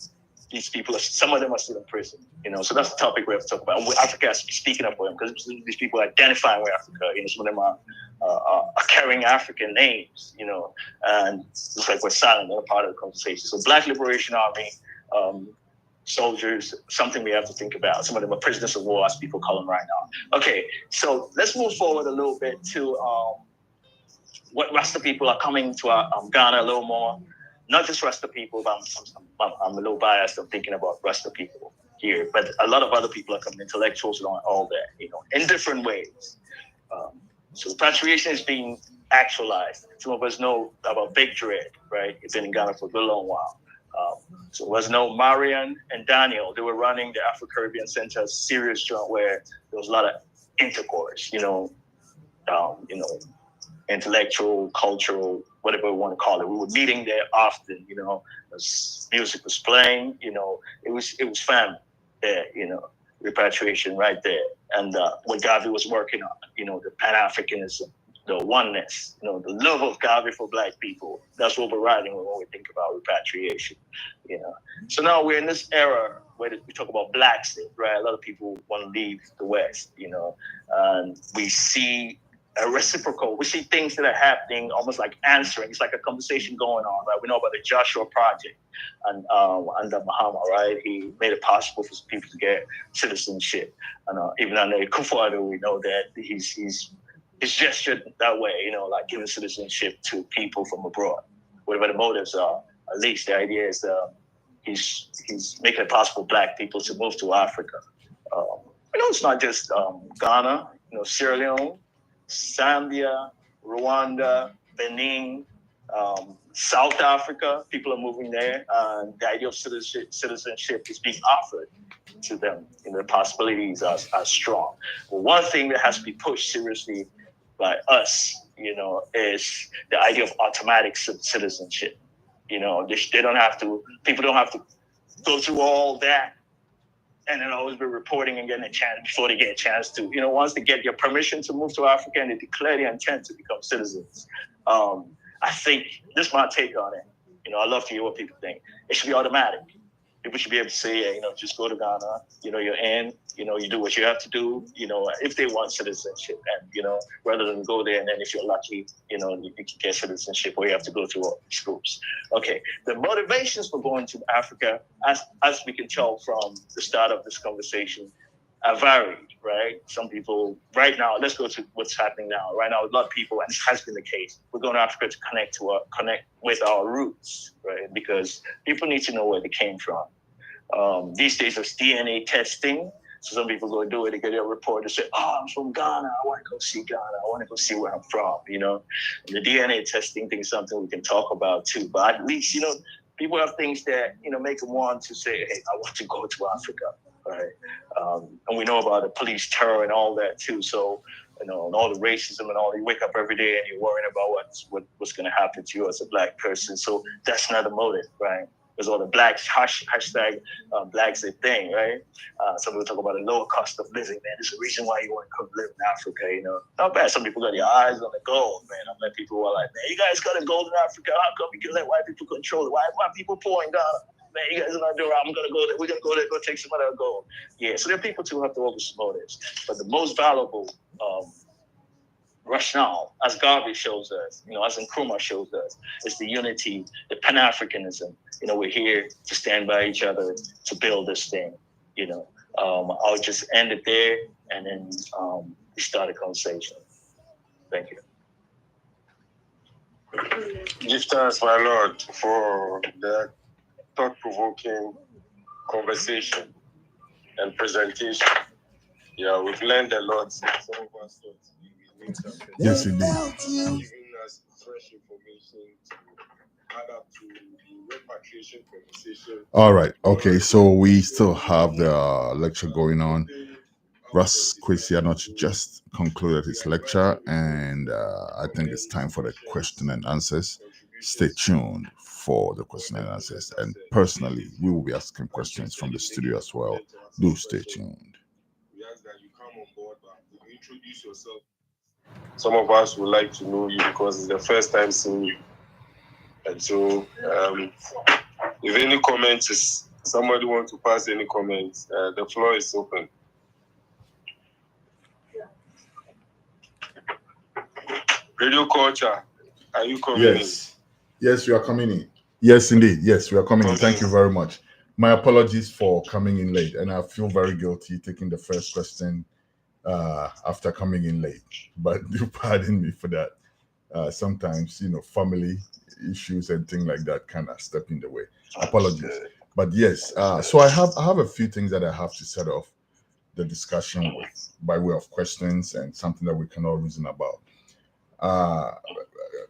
A: These people, some of them are still in prison, you know. So that's the topic we have to talk about. Africa has to be speaking up for them, because these people are identifying with Africa. You know, some of them are carrying African names, you know, and it's like we're silent. They're part of the conversation. So Black Liberation Army soldiers, something we have to think about. Some of them are prisoners of war, as people call them right now. Okay, so let's move forward a little bit to what Rasta people are coming to Ghana a little more. Not just Rasta people, but I'm a little biased. I'm thinking about Rasta people here, but a lot of other people are coming, intellectuals and all that, you know, in different ways. So repatriation is being actualized. Some of us know about Big Dread, right? It's been in Ghana for a good long while. So there was no Marian and Daniel. They were running the Afro-Caribbean Center, a serious joint where there was a lot of intercourse, you know, intellectual, cultural, whatever we want to call it. We were meeting there often, you know, music was playing, you know, it was family there, you know, repatriation right there. And what Garvey was working on, you know, the Pan-Africanism, the oneness, you know, the love of Garvey for Black people. That's what we're writing when we think about repatriation, you know. So now we're in this era where we talk about Black state, right? A lot of people want to leave the West, you know, and we see a reciprocal. We see things that are happening, almost like answering. It's like a conversation going on, right? We know about the Joshua Project and under Muhammad, right? He made it possible for people to get citizenship, and even under Kufuor, we know that he's gestured that way, you know, like giving citizenship to people from abroad, whatever the motives are. At least the idea is he's making it possible for Black people to move to Africa. You know, it's not just Ghana, you know, Sierra Leone, Zambia, Rwanda, Benin, South Africa. People are moving there. The idea of citizenship is being offered to them. You know, the possibilities are strong. But one thing that has to be pushed seriously by us, you know, is the idea of automatic citizenship. You know, they don't have to. People don't have to go through all that and then always be reporting and getting a chance before they get a chance to. You know, once they get your permission to move to Africa and they declare their intent to become citizens, I think this is my take on it. You know, I love to hear what people think. It should be automatic. People should be able to say, yeah, you know, just go to Ghana. You know, you're in. You know, you do what you have to do. You know, if they want citizenship, and you know, rather than go there and then if you're lucky, you know, you can get citizenship, or you have to go through all these groups. Okay, the motivations for going to Africa, as we can tell from the start of this conversation, are varied. Right? Some people right now. Let's go to what's happening now. Right now, a lot of people, and this has been the case. We're going to Africa to connect with our roots, right? Because people need to know where they came from. These days, there's DNA testing. So some people go do it, they get a report, they say, oh, I'm from Ghana, I want to go see Ghana, I want to go see where I'm from, you know. And the DNA testing thing is something we can talk about too, but at least, you know, people have things that, you know, make them want to say, hey, I want to go to Africa, right? And we know about the police terror and all that too, so, you know, and all the racism and all, you wake up every day and you're worrying about what's going to happen to you as a Black person, so that's not a motive, right? There's all the Black hashtag Black's a thing, right? Some people talk about the lower cost of living, man. There's a reason why you want to come live in Africa, you know. Not bad. Some people got their eyes on the gold, man. I'm like people who are like, man, you guys got a gold in Africa. How come you can let white people control it? Why people poor in Ghana? Man, you guys are not doing it. I'm gonna go there. We're gonna go there, go take some of that gold. Yeah, so there are people too who have to always motives. But the most valuable rationale, as Garvey shows us, you know, as Nkrumah shows us, is the unity, the Pan-Africanism. You know, we're here to stand by each other to build this thing. You know, I'll just end it there and then we start a conversation. Thank you.
D: Give thanks, my Lord, for the thought-provoking conversation and presentation. Yeah, we've learned a lot. Some of us thought we need something.
B: Yes, indeed.
D: Giving us fresh information to add up to the repatriation conversation.
B: All right. Okay. So we still have the lecture going on. Kwasi Anokye just concluded his lecture, and I think it's time for the question and answers. Stay tuned for the question and answers. And personally, we will be asking questions from the studio as well. Do stay tuned.
D: We ask that you come on board, but you introduce yourself. Some of us would like to know you because it's the first time seeing you. And so, if any comments, is somebody want to pass any comments, the floor is open. Radio Culture, are you coming in?
B: Yes, you are coming in. Yes, indeed. Yes, we are coming in. Thank you very much. My apologies for coming in late, and I feel very guilty taking the first question after coming in late. But do pardon me for that. Sometimes, you know, family issues and things like that kind of step in the way. Apologies. But yes, so I have a few things that I have to set off the discussion with by way of questions and something that we can all reason about.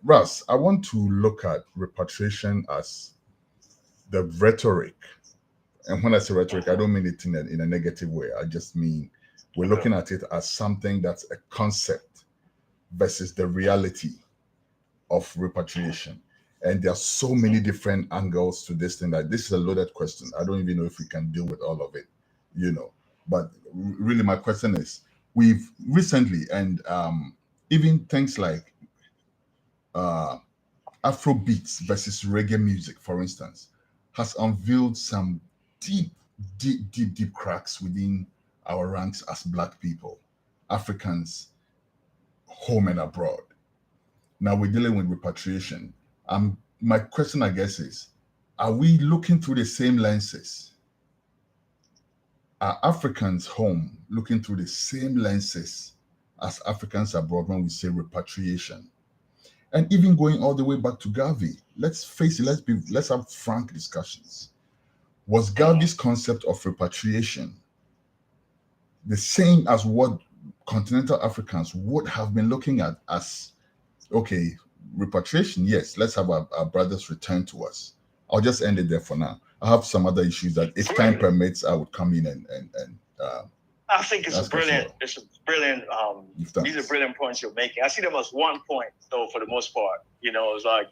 B: Russ, I want to look at repatriation as the rhetoric. And when I say rhetoric, I don't mean it in a negative way. I just mean we're looking at it as something that's a concept versus the reality of repatriation. And there are so many different angles to this thing that this is a loaded question. I don't even know if we can deal with all of it, you know. But really, my question is, we've recently, and even things like Afro beats versus reggae music, for instance, has unveiled some deep cracks within our ranks as Black people, Africans, home and abroad. Now we're dealing with repatriation. My question, I guess, is, are we looking through the same lenses? Are Africans home looking through the same lenses as Africans abroad when we say repatriation? And even going all the way back to Garvey, let's face it, let's have frank discussions. Was Garvey's concept of repatriation the same as what continental Africans would have been looking at as, okay, repatriation, yes, let's have our brothers return to us? I'll just end it there for now. I have some other issues that, if time permits, I would come in and
A: I think it's a brilliant. These are brilliant points you're making. I see them as one point, though, for the most part. It's like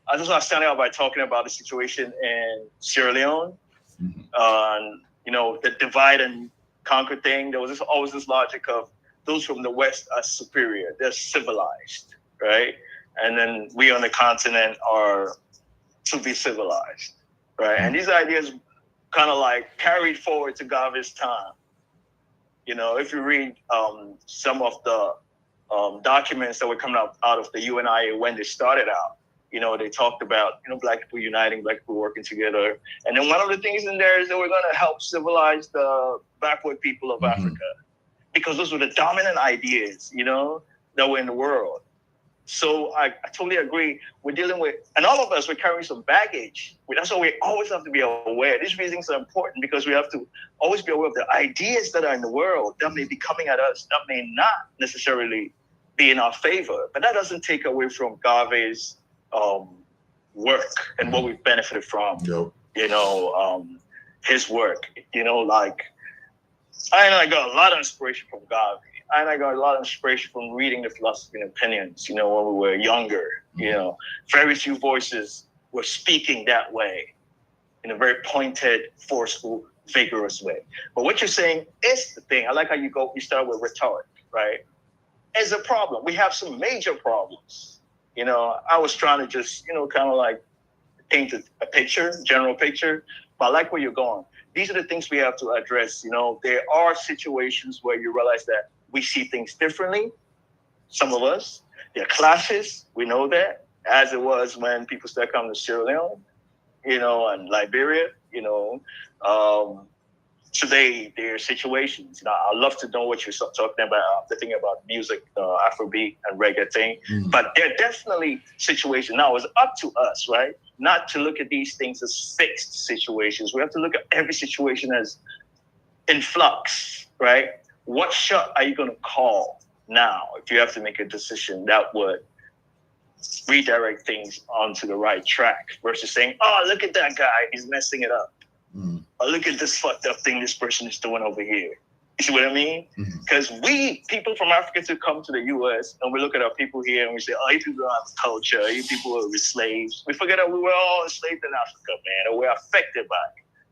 A: I just want to start out by talking about the situation in Sierra Leone, and the divide and conquer thing. There was always this logic of those from the West are superior. They're civilized, right? And then we on the continent are to be civilized, right? And these ideas kind of like carried forward to Garvey's time. If you read some of the documents that were coming out of the UNIA when they started out, they talked about, Black people uniting, Black people working together. And then one of the things in there is that we're going to help civilize the backward people of Africa, because those were the dominant ideas, that were in the world. So I totally agree. We're dealing with, and all of us, we're carrying some baggage. That's why we always have to be aware. These reasons are important because we have to always be aware of the ideas that are in the world that may be coming at us, that may not necessarily be in our favor. But that doesn't take away from Garvey's work and what we've benefited from. His work. I got a lot of inspiration from Garvey. And I got a lot of inspiration from reading the Philosophy and Opinions, when we were younger. Very few voices were speaking that way, in a very pointed, forceful, vigorous way. But what you're saying is the thing. I like how you start with rhetoric, right? It's a problem. We have some major problems. I was trying to just, kind of like paint a picture, general picture, but I like where you're going. These are the things we have to address. There are situations where you realize that we see things differently, some of us. There are clashes, we know that, as it was when people started coming to Sierra Leone, and Liberia, Today, there are situations. I'd love to know what you're talking about, the thing about music, Afrobeat and reggae thing. But there are definitely situations. Now, it's up to us, right? Not to look at these things as fixed situations. We have to look at every situation as in flux, right? What shot are you going to call now if you have to make a decision that would redirect things onto the right track versus saying, oh, look at that guy, he's messing it up. Or look at this fucked up thing this person is doing over here. You see what I mean? Because we, people from Africa, to come to the U.S. and we look at our people here and we say, oh, you people don't have culture, you people were slaves. We forget that we were all enslaved in Africa, man, and we're affected by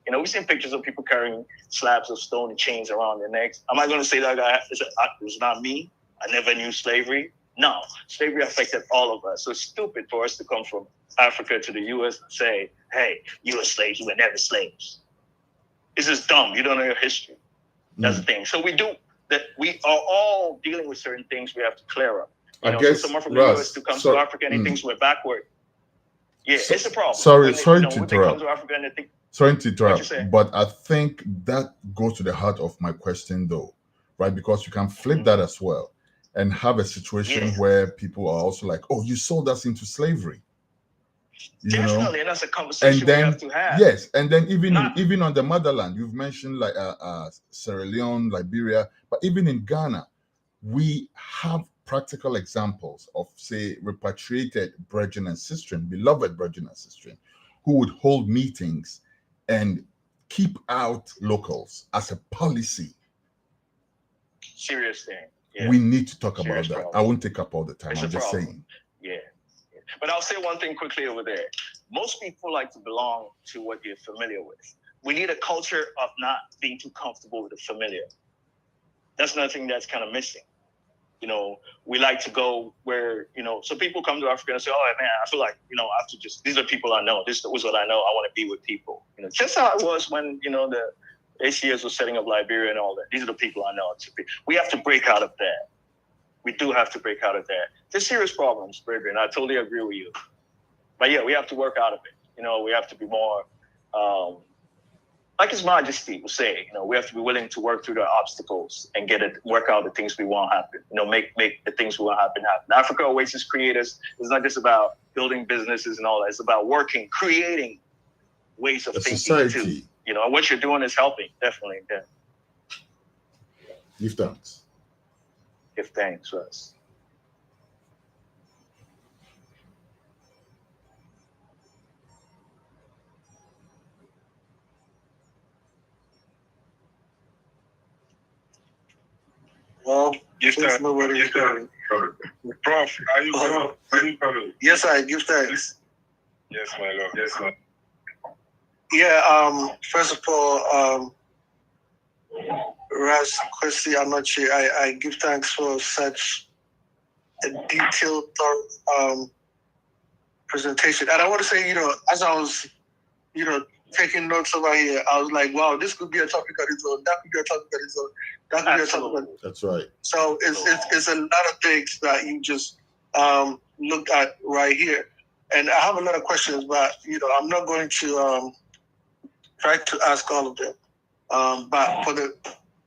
A: it. We've seen pictures of people carrying slabs of stone and chains around their necks. Am I going to say that guy is not me? I never knew slavery. No, slavery affected all of us. So it's stupid for us to come from Africa to the U.S. and say, hey, you were slaves, you were never slaves. This is dumb. You don't know your history. That's the thing. So we are all dealing with certain things we have to clear up.
B: I guess
A: so someone from the U.S. to come to Africa and he thinks we're backward. Yeah, it's a problem.
B: Sorry to interrupt. Sorry to
A: interrupt,
B: but I think that goes to the heart of my question, though, right? Because you can flip that as well and have a situation where people are also like, oh, you sold us into slavery.
A: Definitely, and that's a conversation we have to have.
B: Yes, and then even on the motherland, you've mentioned like Sierra Leone, Liberia, but even in Ghana, we have practical examples of, say, repatriated brethren and sistren, beloved brethren and sistren, who would hold meetings and keep out locals as a policy.
A: Serious thing. Yeah.
B: We need to talk about that. I won't take up all the time. I'm just saying.
A: Yeah. But I'll say one thing quickly over there. Most people like to belong to what you're familiar with. We need a culture of not being too comfortable with the familiar. That's another thing that's kind of missing. We like to go where, so people come to Africa and say, oh, man, I feel like, I have to these are people I know. This was what I know. I want to be with people. Just how it was when, the ACS was setting up Liberia and all that. These are the people I know. We have to break out of that. we do have to break out of that. There's serious problems, Bridget, and I totally agree with you. But yeah, we have to work out of it. You know, we have to be more, like His Majesty will say, you know, we have to be willing to work through the obstacles and work out the things we want happen. You know, make the things we want happen. Africa Oasis Creators is not just about building businesses and all that. It's about working, creating ways of thinking
B: society.
A: too. You know, what you're doing is helping, definitely. Yeah.
B: Give thanks.
A: Give thanks, Russ.
C: Well,
D: Give thanks.
C: nobody.
D: Prof, are you coming?
C: Yes, I give thanks.
D: Yes, my lord. Yes, my.
C: Yeah. First of all, Ras, Kwasi, Anokye, I give thanks for such a detailed, thorough presentation. And I want to say, you know, as I was, you know, taking notes over here, I was like, wow, this could be a topic on its own. That could be a topic on its own. That could be a topic on its own.
B: That's right.
C: So it's a lot of things that you just looked at right here. And I have a lot of questions, but, you know, I'm not going to try to ask all of them. But for the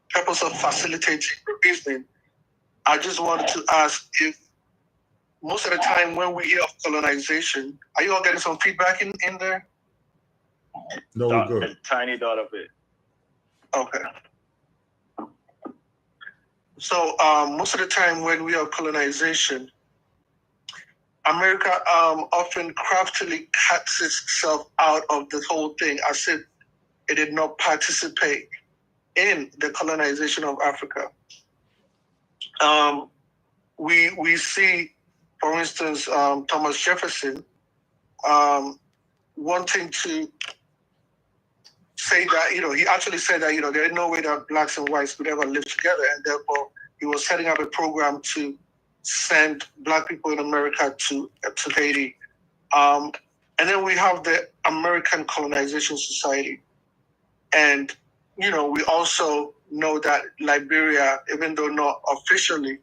C: purpose of facilitating reasoning, I just wanted to ask if most of the time when we hear of colonization, are you all getting some feedback in there?
B: No, we're good.
A: A tiny dot of it.
C: Okay. So most of the time when we have colonization, America often craftily cuts itself out of the whole thing as if it did not participate in the colonization of Africa. We see, for instance, Thomas Jefferson wanting to say that, you know, he actually said that, you know, there is no way that blacks and whites could ever live together, and therefore he was setting up a program to send black people in America to Haiti. And then we have the American Colonization Society. And, you know, we also know that Liberia, even though not officially,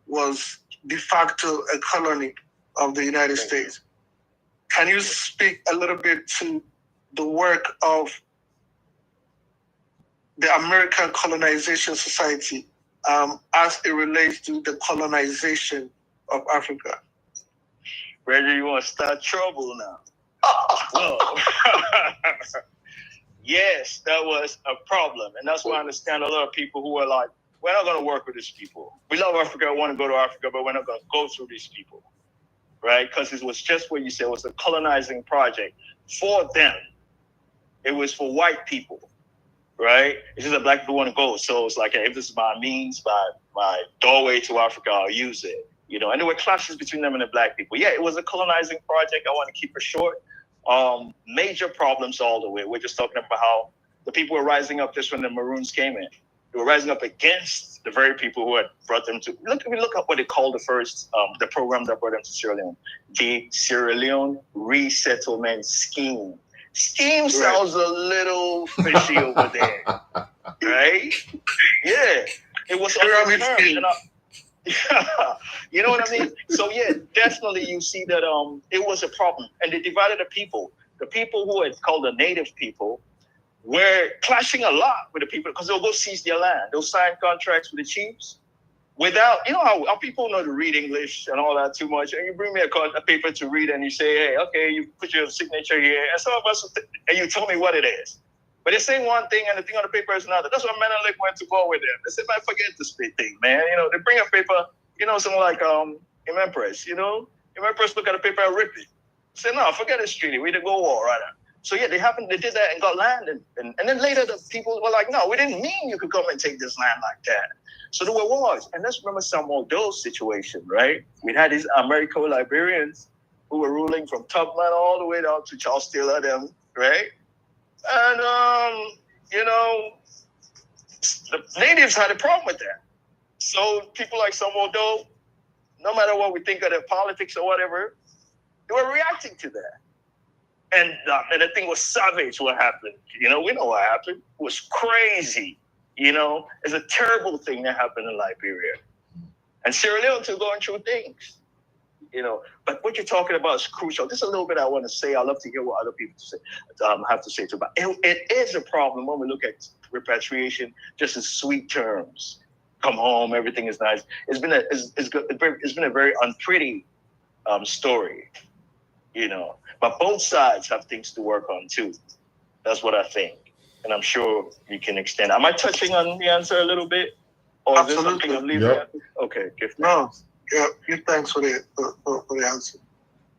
C: was de facto a colony of the United States. Can you speak a little bit to the work of the American Colonization Society as it relates to the colonization of Africa?
A: Reggie, you want to start trouble now? Whoa. Yes, that was a problem. And that's why I understand a lot of people who are like, we're not going to work with these people. We love Africa, want to go to Africa, but we're not going to go through these people, right? Because it was just what you said, it was a colonizing project for them. It was for white people, right? It's just that black people want to go. So it's like, if this is my means, my doorway to Africa, I'll use it. You know, and there were clashes between them and the black people. Yeah, it was a colonizing project. I want to keep it short. Major problems all the way. We're just talking about how the people were rising up just when the Maroons came in. They were rising up against the very people who had brought them to. Look at what they called the first, the program that brought them to Sierra Leone, the Sierra Leone Resettlement Scheme. Scheme sounds a little fishy over there, right? Yeah, it was pyramid scheme. You know what I mean? So yeah, definitely you see that it was a problem, and they divided the people. The people who are called the native people were clashing a lot with the people because they'll go seize their land. They'll sign contracts with the chiefs without, you know how people know to read English and all that too much. And you bring me a paper to read, and you say, hey, okay, you put your signature here, and some of us, and you tell me what it is. But they're saying one thing and the thing on the paper is another. That's why Menelik went to war with them. They said, man, forget this big thing, man. You know, they bring a paper, you know, something like Empress, you know. Empress look at the paper and rip it. Say, no, forget this treaty. We didn't go war right now. So yeah, they did that and got land. And then later the people were like, no, we didn't mean you could come and take this land like that. So there were wars. And let's remember Samuel Doe's situation, right? We had these Americo-Liberians who were ruling from Tubman all the way down to Charles Taylor, them, right? And, you know, the natives had a problem with that. So people like Samuel Doe, no matter what we think of their politics or whatever, they were reacting to that. And the thing was savage what happened. You know, we know what happened. It was crazy. You know, it's a terrible thing that happened in Liberia. And Sierra Leone too going through things, you know. But what you're talking about is crucial. Just a little bit I want to say. I'd love to hear what other people have to say too. But it is a problem when we look at repatriation just in sweet terms. Come home, everything is nice. It's been a very unpretty story, you know. But both sides have things to work on too. That's what I think, and I'm sure you can extend. Am I touching on the answer a little bit, or is there something I'm leaving out? Okay, give thanks.
C: No, yeah, give thanks for the answer.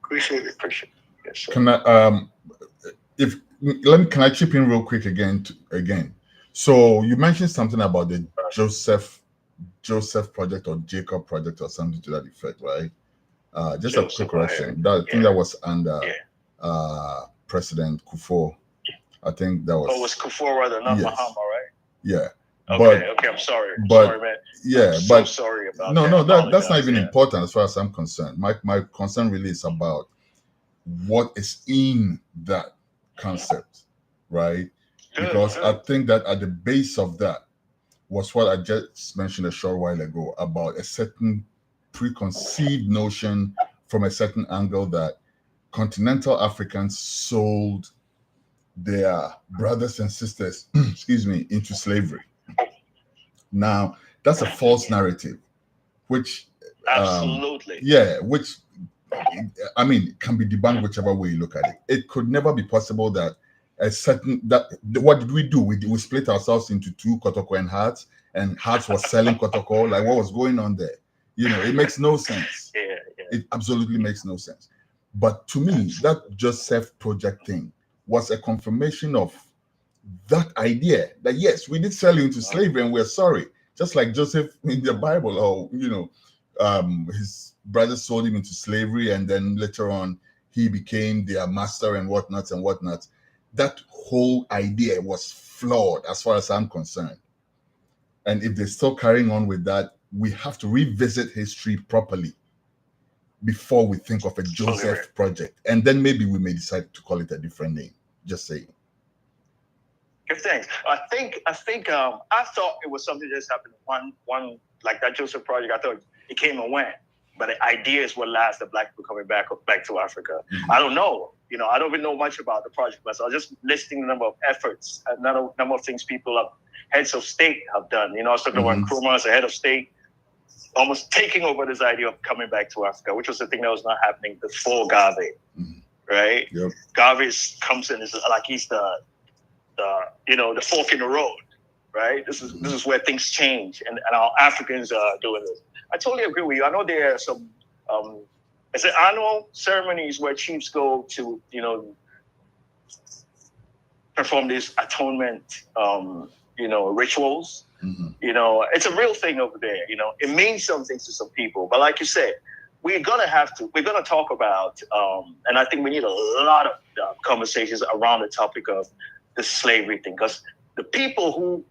C: Appreciate it.
A: Appreciate it. Yes, sir.
B: Can I chip in real quick again? So you mentioned something about the Joseph project or Jacob project or something to that effect, right? Just Joseph, a quick correction. I think that was under President Kufuor. I think that was.
A: Oh, it was Kufuor rather, not Mahama, right?
B: Yeah.
A: Okay, I'm sorry. Sorry, man.
B: Yeah,
A: I'm so sorry about that.
B: No, that's not even important as far as I'm concerned. My concern really is about what is in that concept, right? Because I think that at the base of that was what I just mentioned a short while ago about a certain preconceived notion from a certain angle that continental Africans sold their brothers and sisters, into slavery. Now, that's a false narrative, which
A: absolutely,
B: which can be debunked whichever way you look at it. It could never be possible that what did we do? We split ourselves into two Kotoko and Hearts, and Hearts was selling Kotoko. Like, what was going on there? You know, it makes no sense. It absolutely makes no sense. But to me, that Joseph project thing was a confirmation of that idea that yes, we did sell you into slavery and we're sorry. Just like Joseph in the Bible, or his brothers sold him into slavery, and then later on he became their master and whatnot. That whole idea was flawed as far as I'm concerned. And if they're still carrying on with that, we have to revisit history properly before we think of a Joseph project. And then maybe we may decide to call it a different name. Just saying.
A: Good things. I thought it was something that just happened one like that Joseph project. I thought it came and went. But the idea is what last the Black people coming back to Africa. Mm-hmm. I don't know. You know, I don't even know much about the project myself. I was just listing the number of efforts, a number of things heads of state have done. You know, I was talking about Nkrumah as a head of state, almost taking over this idea of coming back to Africa, which was the thing that was not happening before Garvey, right? Yep. Garvey comes in, is like he's the fork in the road, right? This is where things change, and our Africans are doing this. I totally agree with you. I know there are some annual ceremonies where chiefs go to, perform these atonement, rituals. Mm-hmm. You know, it's a real thing over there. You know, it means something to some people. But like you said, we're gonna talk about, and I think we need a lot of conversations around the topic of the slavery thing, because the people who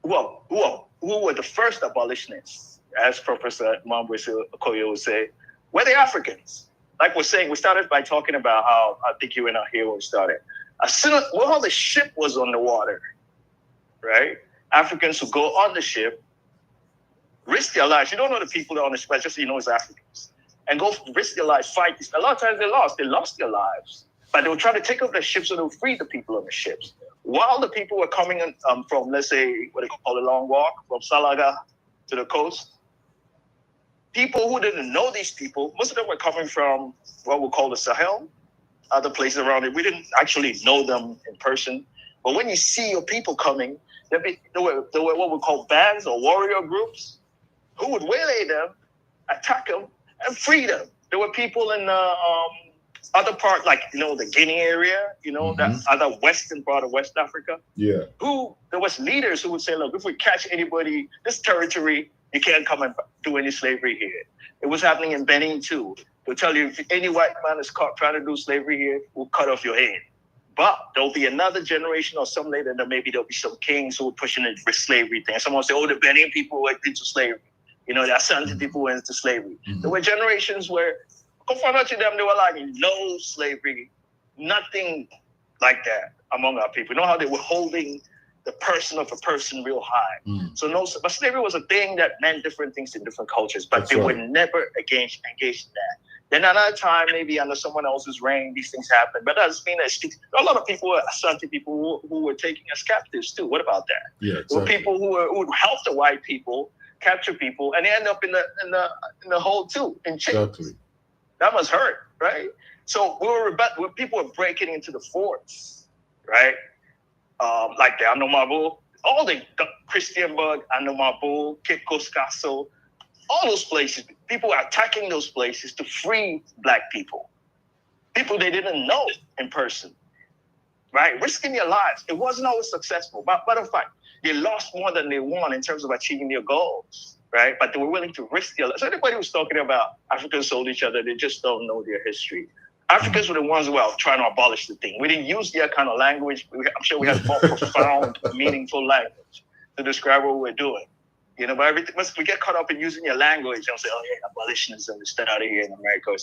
A: were the first abolitionists, as Professor Mambwese Okoye would say, were the Africans. Like we're saying, we started by talking about how, I think you and I here when we started. As soon as the ship was on the water, right? Africans who go on the ship, risk their lives. You don't know the people that are on the ship, just so you know it's Africans. And go risk their lives, fight. A lot of times they lost their lives. But they were trying to take over the ships so they would free the people on the ships. While the people were coming in, from, let's say, what they call the long walk, from Salaga to the coast, people who didn't know these people, most of them were coming from what we call the Sahel, other places around it. We didn't actually know them in person. But when you see your people coming, there were what we call bands or warrior groups who would waylay them, attack them, and free them. There were people in other part, like, the Guinea area, that other western part of West Africa. Yeah. There was leaders who would say, look, if we catch anybody, this territory, you can't come and do any slavery here. It was happening in Benin too. They'll tell you, if any white man is caught trying to do slavery here, we'll cut off your head. But there'll be another generation or some later, and maybe there'll be some kings who are pushing the slavery thing. Someone will say, the Benin people went into slavery. The Asante people went into slavery. Mm-hmm. There were generations where, to them, they were like, no slavery, nothing like that among our people. You know how they were holding the person of a person real high. So but slavery was a thing that meant different things in different cultures, but they were never engaged in that. Then another time, maybe under someone else's reign, these things happen. But that doesn't mean that a lot of people, certain people who were taking us captives too. What about that?
B: Yeah, exactly.
A: There were people who would help the white people capture people, and they end up in the hole too, in chains.
B: Exactly.
A: That must hurt, right? So people were breaking into the forts, right? Like the Anomabu, all the Christianburg, Anomabu, Kikoskaso, all those places. People were attacking those places to free Black people they didn't know in person, right? Risking their lives. It wasn't always successful. But matter of fact, they lost more than they won in terms of achieving their goals, right? But they were willing to risk their lives. So anybody who's talking about Africans sold each other, they just don't know their history. Africans were the ones who were trying to abolish the thing. We didn't use their kind of language. I'm sure we had more profound, meaningful language to describe what we're doing. You know, but everything, we get caught up in using your language and say, oh, yeah, abolitionism is started here in America.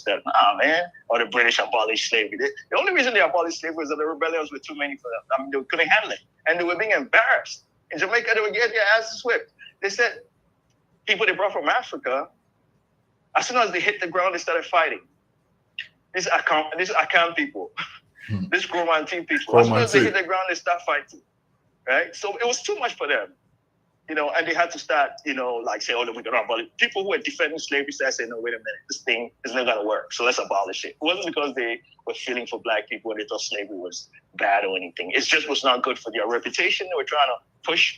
A: Man. Or the British abolished slavery. The only reason they abolished slavery was that the rebellions were too many for them. I mean, they couldn't handle it. And they were being embarrassed. In Jamaica, they were getting their asses whipped. They said, people they brought from Africa, as soon as they hit the ground, they started fighting. These Akan people, these Gromantin people. As soon as they hit the ground, they start fighting. Right? So it was too much for them. You know, and they had to start, you know, like say, oh, we're going to abolish. People who were defending slavery started saying, no, wait a minute, this thing is not going to work. So let's abolish it. It wasn't because they were feeling for Black people and they thought slavery was bad or anything. It just was not good for their reputation. They were trying to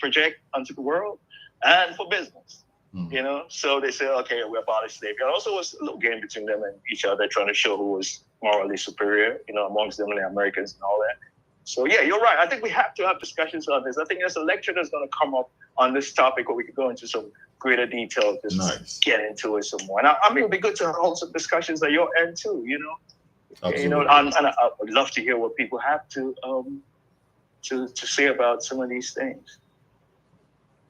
A: project onto the world and for business. You know, so they said, okay, we abolish slavery. And also, it was a little game between them and each other, trying to show who was morally superior, you know, amongst them and the Americans and all that. So, yeah, you're right. I think we have to have discussions on this. I think there's a lecture that's going to come up on this topic where we could go into some greater detail, just get into it some more. And I mean, it would be good to hold some discussions at your end, too, you know. Absolutely. You know, and I would love to hear what people have to say about some of these things.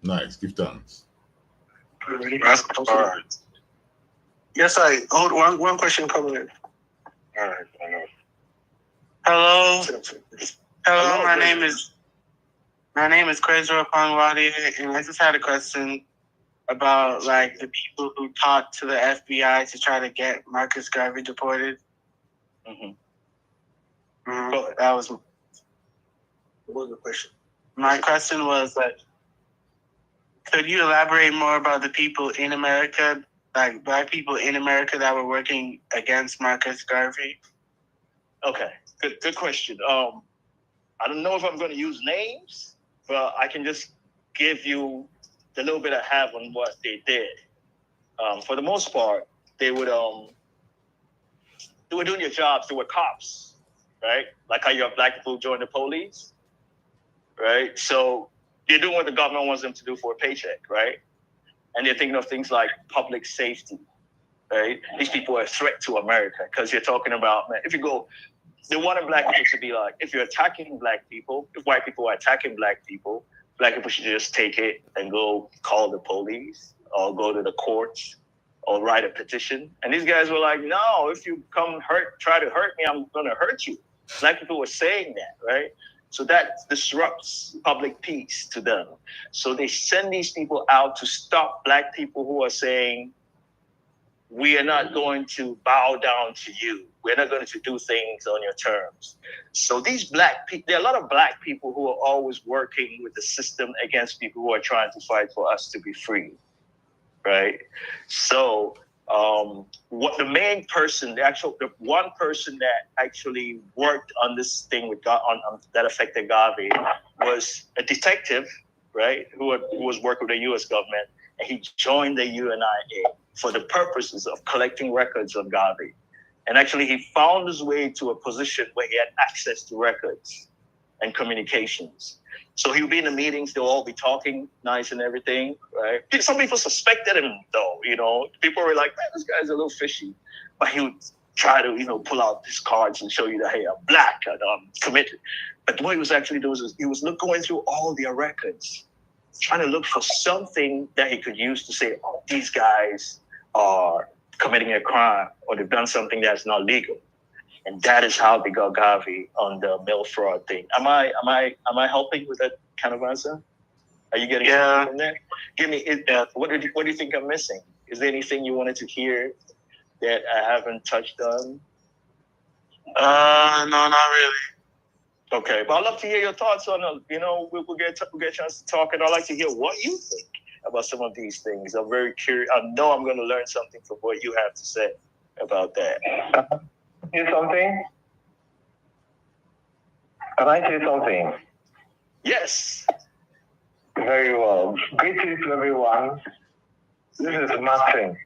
B: Nice. Give thanks.
D: Rastafari.
C: Yes, one question coming in.
D: All right, I know.
E: Hello, my name is Kwasi Pangwadi, and I just had a question about like the people who talked to the FBI to try to get Marcus Garvey deported. That was
C: What was the question?
E: my question. Was that could you elaborate more about the people in America, like Black people in America, that were working against Marcus Garvey?
A: Okay, good question. I don't know if I'm going to use names, but I can just give you the little bit I have on what they did. For the most part, they were doing their jobs. They were cops, right? Like how you have Black people join the police, right? So they're doing what the government wants them to do for a paycheck, right? And they're thinking of things like public safety, right? These people are a threat to America because you're talking about, man, if you go, they wanted Black people to be like, if you're attacking Black people, if white people are attacking Black people should just take it and go call the police or go to the courts or write a petition. And these guys were like, no, if you try to hurt me, I'm going to hurt you. Black people were saying that, right? So that disrupts public peace to them. So they send these people out to stop Black people who are saying, we are not going to bow down to you. We're not going to do things on your terms. So these Black people, there are a lot of Black people who are always working with the system against people who are trying to fight for us to be free, right? So what the main person, the one person that actually worked on this thing that affected Garvey was a detective, right, who was working with the U.S. government, and he joined the UNIA for the purposes of collecting records on Garvey. And actually, he found his way to a position where he had access to records and communications. So he would be in the meetings, they'll all be talking nice and everything, right? Some people suspected him, though, you know. People were like, man, this guy's a little fishy. But he would try to, you know, pull out his cards and show you that, hey, I'm Black and I'm committed. But what he was actually doing is he was going through all their records, trying to look for something that he could use to say, oh, these guys are committing a crime or they've done something that's not legal. And that is how they got Garvey on the mail fraud thing. Am I helping with that kind of answer? Are you getting
E: Yeah.
A: something from there? Give me it. What do you think I'm missing? Is there anything you wanted to hear that I haven't touched on?
E: No, not really.
A: Okay, but I'd love to hear your thoughts on it. You know, we'll get a chance to talk, and I'd like to hear what you think about some of these things. I'm very curious. I know I'm going to learn something from what you have to say about that.
F: Say something? Can I say something?
A: Yes.
F: Very well. Greetings to everyone. This is Martin,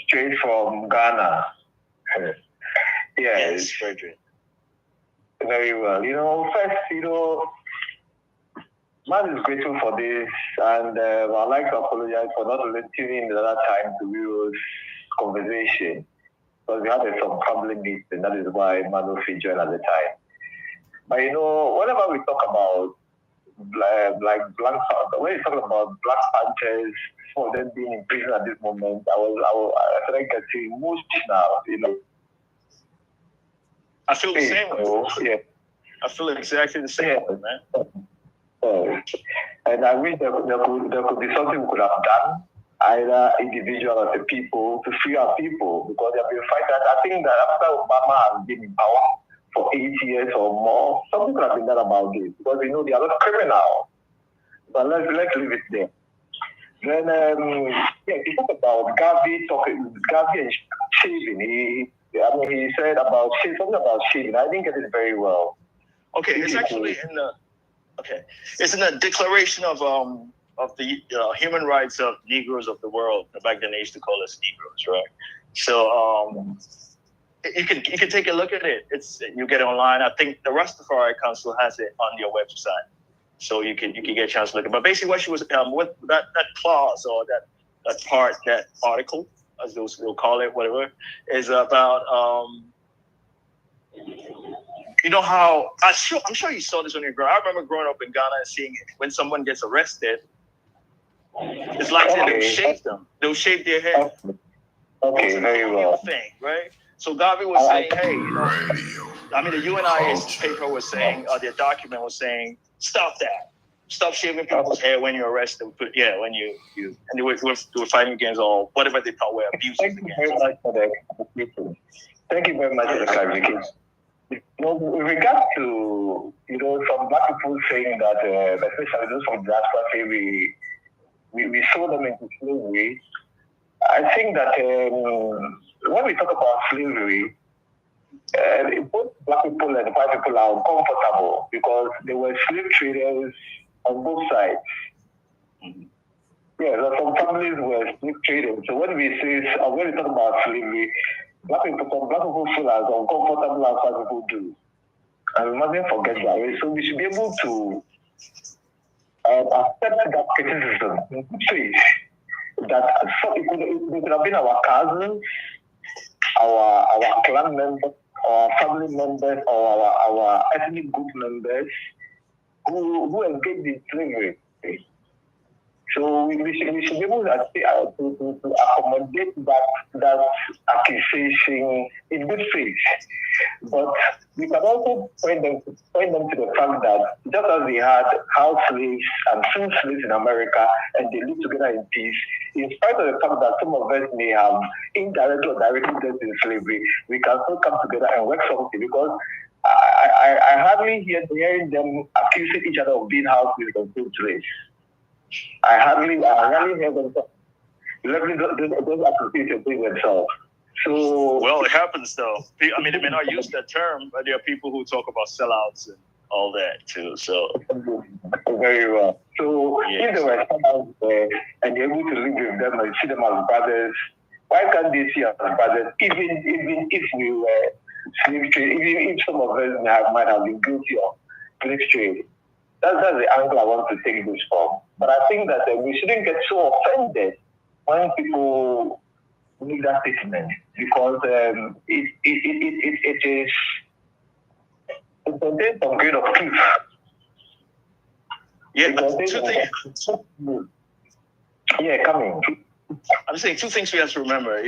F: straight from Ghana.
A: Yes, Frederick.
F: Very well. You know, first, man is grateful for this, and I'd like to apologize for not tuning in the other time to Will's conversation, because we had some family meeting. That is why man will feature at the time. But whenever we talk about like Black Panther, when you talk about Black Panthers, for them being in prison at this moment, I started getting emotional.
A: I feel the same way.
F: Yeah.
A: I feel exactly the same way, man.
F: And I wish there could be something we could have done, either individual or the people, to free our people, because they have been fighting. I think that after Obama has been in power for 8 years or more, something could have been done about this, because they are not criminal. But let's leave it there. Then, you talk about Garvey and shaving. He said about something about shaving. I didn't get it very well.
A: Okay, it's actually it's in the Declaration of the Human Rights of Negroes of the World. Back then they used to call us Negroes, right? So you can take a look at it. You get it online. I think the Rastafari Council has it on your website, so you can get a chance to look at it. But basically, what she was what that clause or that article, as those will call it, whatever, is about. How I'm sure you saw this when you were growing up. I remember growing up in Ghana and seeing it. When someone gets arrested, it's like they'll shave them. They'll shave their head.
F: Okay, very well.
A: Thing, right? So Garvey was saying, hey, the UNIA's paper was saying, their document was saying, stop that. Stop shaving people's hair when you're arrested. When you and they were fighting against all whatever they thought were abuses.
F: Thank you very much for the Thank you very much for the clarification. With regard to some black people saying that, especially those from diaspora, say we sold them into slavery. I think that when we talk about slavery, both black people and white people are uncomfortable because they were slave traders on both sides. Yeah, some families were slave traders. So when we talk about slavery, black people feel as uncomfortable as white people do. And we mustn't forget that. So we should be able to accept that criticism in good faith. That it could have been our cousins, our clan members, our family members, or our ethnic group members who engaged in slavery. So we should be able to accommodate that accusation in good faith. But we can also point them to the fact that just as they had house slaves and free slaves in America and they lived together in peace, in spite of the fact that some of us may have indirectly or directly dealt in slavery, we can still come together and work something, because I hardly hearing them accusing each other of being house slaves and free slaves. I rarely hear them leveling those accusations themselves. So
A: well, it happens though. They may not use that term, but there are people who talk about sellouts and all that too. So
F: very well. So if they were sellouts and you're able to live with them and see them as brothers, why can't they see us as brothers? Even if we were slave trade, even if some of us might have been guilty of slave trade. That's the angle I want to take this from. But I think that we shouldn't get so offended when people make that statement, because it contains some grain of truth.
A: Yeah, two things.
F: Yeah, coming.
A: I'm saying two things we have to remember.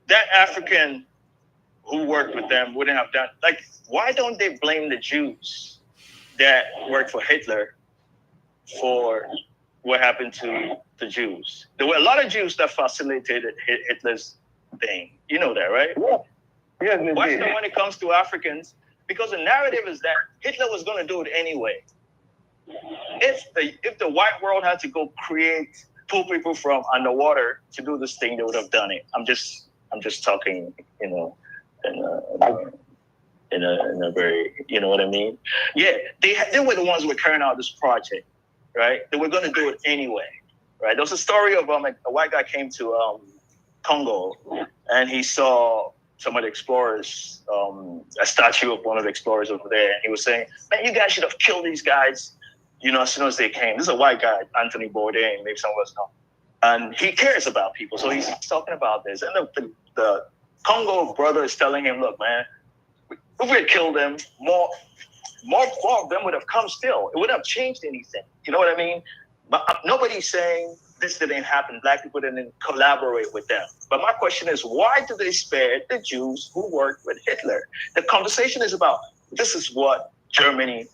A: That African who worked with them wouldn't have done, why don't they blame the Jews that worked for Hitler for what happened to the Jews. There were a lot of Jews that facilitated Hitler's thing. You know that, right?
F: Yeah. Yes,
A: Watch them when it comes to Africans, because the narrative is that Hitler was going to do it anyway. If the white world had to go pull people from underwater to do this thing, they would have done it. I'm just talking, you know, in a very, you know what I mean? Yeah, they were the ones who were carrying out this project, right? They were going to do it anyway, right? There was a story of a white guy came to Congo, and he saw some of the explorers, a statue of one of the explorers over there, and he was saying, "Man, you guys should have killed these guys, you know, as soon as they came." This is a white guy, Anthony Bourdain, maybe some of us know, and he cares about people, so he's talking about this, and the Congo brother is telling him, "Look, man, if we had killed them, more of them would have come still. It wouldn't have changed anything." You know what I mean? But nobody's saying this didn't happen. Black people didn't collaborate with them. But my question is, why do they spare the Jews who worked with Hitler? The conversation is about, this is what Germany's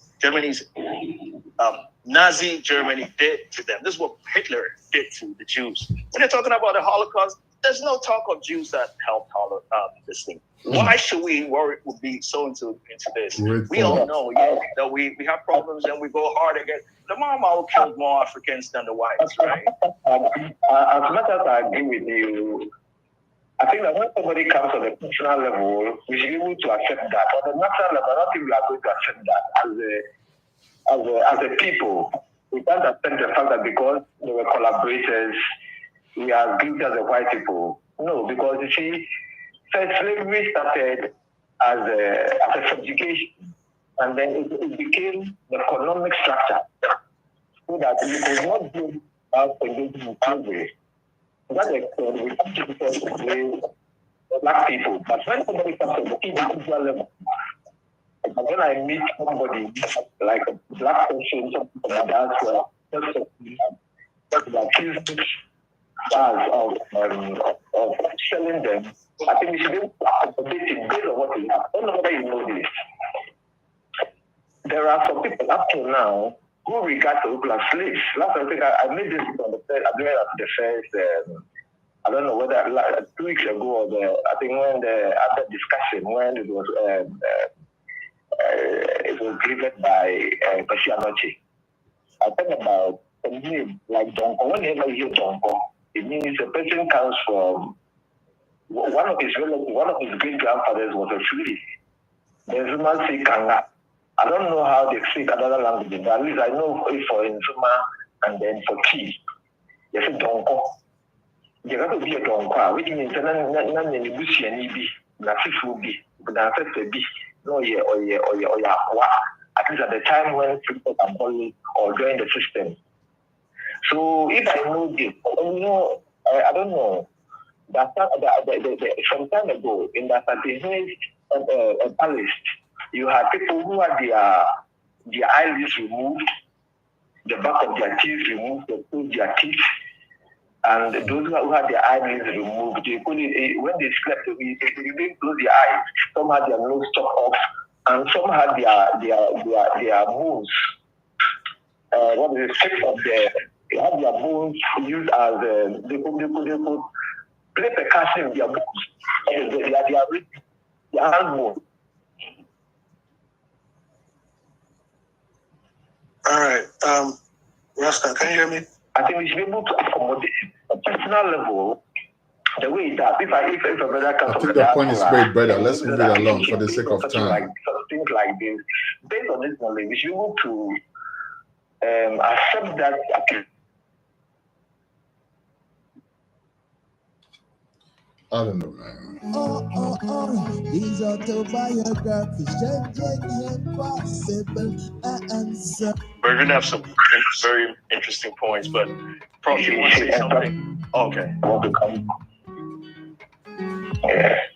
A: Nazi Germany did to them. This is what Hitler did to the Jews. When they're talking about the Holocaust, there's no talk of Jews that helped this thing. Why should we be so into this? We all know that we have problems and we go hard against the Mama who killed more Africans than the whites, right?
F: As much as I agree with you, I think that when somebody comes on the personal level, we should be able to accept that. On the national level, I don't think we are going to accept that as a people. We can't accept the fact that because they were collaborators, we are guilty as a white people. No, because you see, first slavery started as a subjugation, and then it became the economic structure, so that you could not do without engaging in slavery. To that extent, we have to blame the black people. But when somebody comes to the individual level, and when I meet somebody like a black person, something from the diaspora, that accused us of selling them, I think we should be able to accommodate it based on what we have. I don't know whether you know this. There are some people up to now who regard the people as slaves. Last I think I made this on the first, I don't know whether 2 weeks ago or I think when the other discussion when it was given by Kwasi Anokye. I talk about a name like Donko. Whenever you hear Donko, it means a person comes from one of his relatives, one of his great grandfathers was a slave. The Zuma say Kanga. I don't know how they speak another language, but at least I know it for Zuma and then for tea. They say Donko. You got to be a Donko, which means none in Bushi be, Nafifu be, but ancestor be, no yeah or at least at the time when people are born or join the system. So if I know this, I don't know. Some time ago in the palace, you had people who had their eyelids removed, the back of their teeth removed, their teeth, and those who had their eyelids removed, they couldn't, when they slept, they didn't close their eyes. Some had their nose chopped off, and some had their bones. What is the shape of they had their bones used as they could play percussion with their bones. Their hand bones.
C: All right. Rasta, can you hear me?
F: I think we should be able to accommodate a personal level the way it does. If a brother comes,
B: I think the point is made, brother. Let's move it along for the sake of time.
F: Like things like this, based on this knowledge, we should be able to accept that.
B: I don't know, man.
G: These autobiographies changing impossible answer.
A: We're gonna have some very interesting points, but Prof, you want to say something? Okay.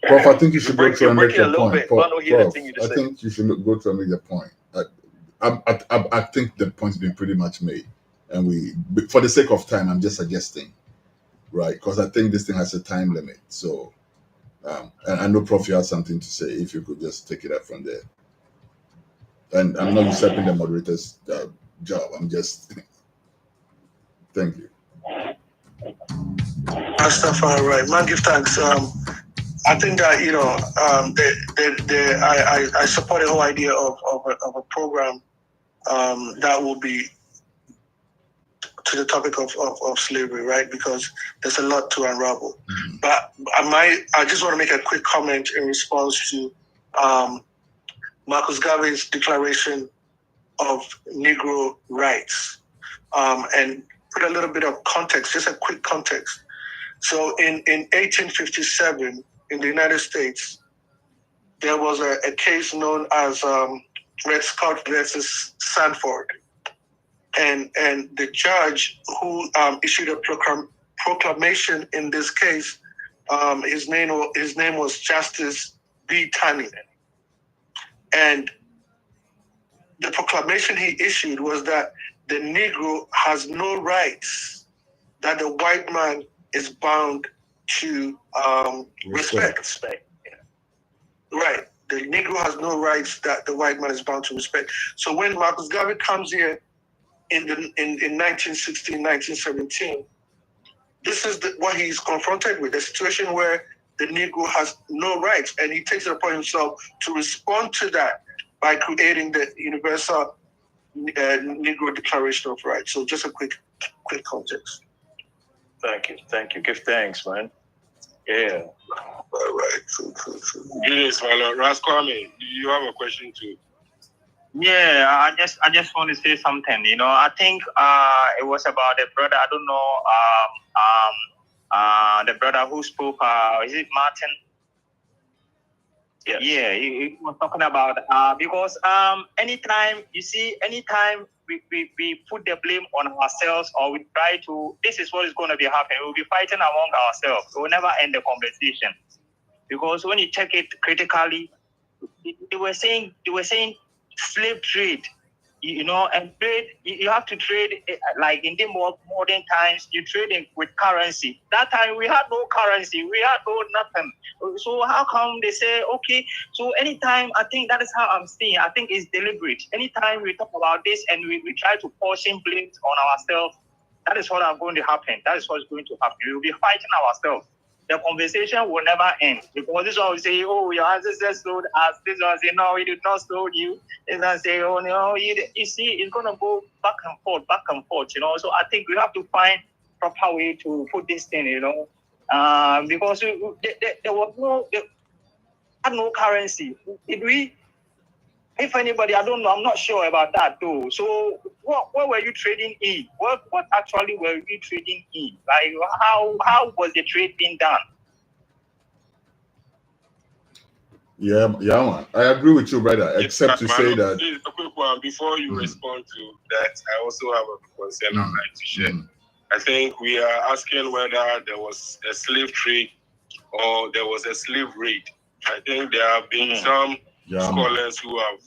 B: Prof, I think you should go through and make your point. Prof,
A: I
B: think you should go through and make your point. I think the point's been pretty much made, and for the sake of time, I'm just suggesting, right? Because I think this thing has a time limit. So, and I know Prof, you had something to say. If you could just take it up from there. And I'm not usurping the moderator's job. I'm just thank you.
C: Rastafari, right? Man, give thanks. I think that I support the whole idea of a program that will be to the topic of slavery, right? Because there's a lot to unravel.
B: Mm-hmm.
C: But I just want to make a quick comment in response to Marcus Garvey's declaration of Negro rights, and put a little bit of context, just a quick context. So in 1857 in the United States, there was a case known as Red Scott versus Sanford. And the judge who issued a proclamation in this case, his name was Justice B. Taney. And the proclamation he issued was that the Negro has no rights that the white man is bound to respect. Right. The Negro has no rights that the white man is bound to respect. So when Marcus Garvey comes here in 1916, 1917, this is what he's confronted with, a situation where the Negro has no rights, and he takes it upon himself to respond to that by creating the Universal Negro Declaration of Rights. So just a quick context.
A: Thank you. Give thanks, man. Yeah.
C: All right. True.
D: Yes, man. Raskwame, you have a question too?
H: Yeah, I just want to say something. You know, I think it was about the brother. I don't know. The brother who spoke. Is it Martin?
A: Yes.
H: Yeah, he was talking about because anytime we put the blame on ourselves, or we try to, this is what is going to be happening. We'll be fighting among ourselves. We will never end the conversation, because when you check it critically, they were saying slave trade, you know, and trade, you have to trade like in the modern times, you trade with currency. That time we had no currency, we had no nothing. So how come they say, okay, so anytime, I think that is how I'm seeing, I think it's deliberate. Anytime we talk about this and we try to portion blame on ourselves, that is what is going to happen. That is what is going to happen. We will be fighting ourselves. The conversation will never end, because this one will say, oh, your ancestors sold us. This one will say, no, we did not sold you. This one will say, oh, no, you see, it's going to go back and forth, you know. So I think we have to find proper way to put this thing, you know, because there was had no currency. Did we? If anybody, I don't know, I'm not sure about that though. So what were you trading in? What actually were you trading in? Like how was the trade being done?
B: Yeah, man. I agree with you, brother. Except to say that.
D: A quick one before you respond to that. I also have a concern I'd like to share. I think we are asking whether there was a slave trade or there was a slave raid. I think there have been some scholars who have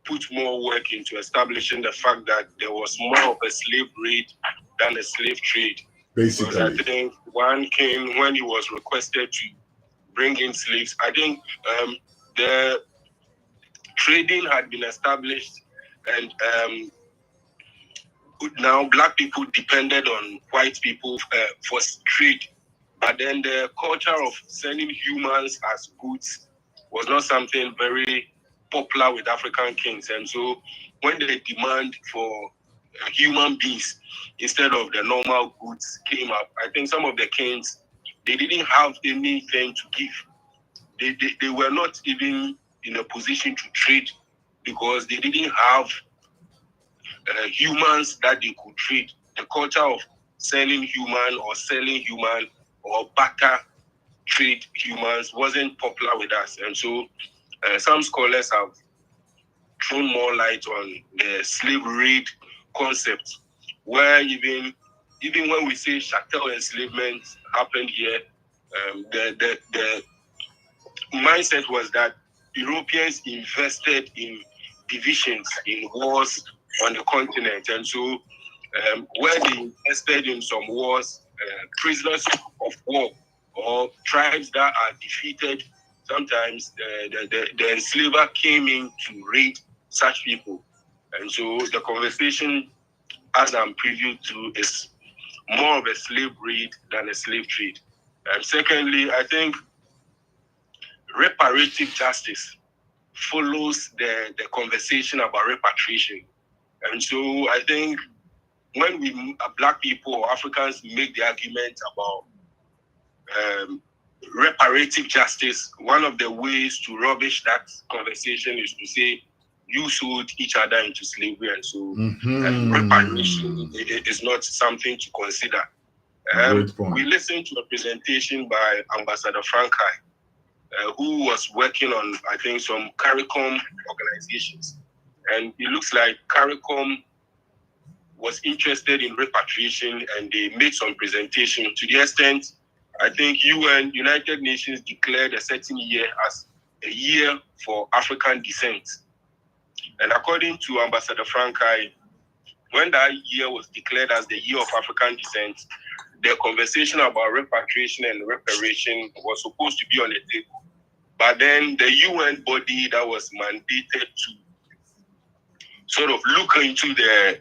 D: put more work into establishing the fact that there was more of a slave raid than a slave trade.
B: Basically,
D: because I think one came when he was requested to bring in slaves. I think the trading had been established, and now black people depended on white people for trade. But then the culture of selling humans as goods was not something very popular with African kings. And so when the demand for human beings instead of the normal goods came up, I think some of the kings, they didn't have anything to give. They were not even in a position to trade, because they didn't have humans that they could trade. The culture of selling human or barter trade humans wasn't popular with us. And so some scholars have thrown more light on the slave raid concept, where even when we say chattel enslavement happened here, the mindset was that Europeans invested in divisions, in wars on the continent. And so where they invested in some wars, prisoners of war or tribes that are defeated, sometimes the enslaver came in to raid such people. And so the conversation, as I'm preview to, is more of a slave breed than a slave trade. And secondly, I think reparative justice follows the conversation about repatriation. And so I think when we Black people or Africans make the argument about reparative justice, one of the ways to rubbish that conversation is to say you sold each other into slavery, and so reparation is not something to consider. We listened to a presentation by Ambassador Frankai, who was working on, I think, some CARICOM organizations. And it looks like CARICOM was interested in repatriation, and they made some presentation to the extent, I think United Nations declared a certain year as a year for African descent. And according to Ambassador Frankai, when that year was declared as the year of African descent, the conversation about repatriation and reparation was supposed to be on the table. But then the UN body that was mandated to sort of look into the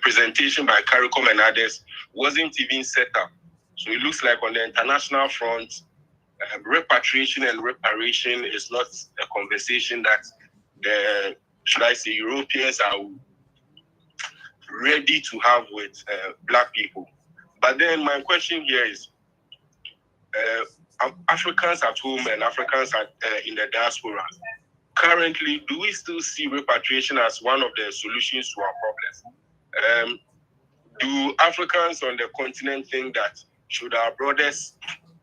D: presentation by CARICOM and others wasn't even set up. So it looks like on the international front, repatriation and reparation is not a conversation that the, should I say, Europeans are ready to have with Black people. But then my question here is, Africans at home and Africans in the diaspora, currently, do we still see repatriation as one of the solutions to our problems? Do Africans on the continent think that should our brothers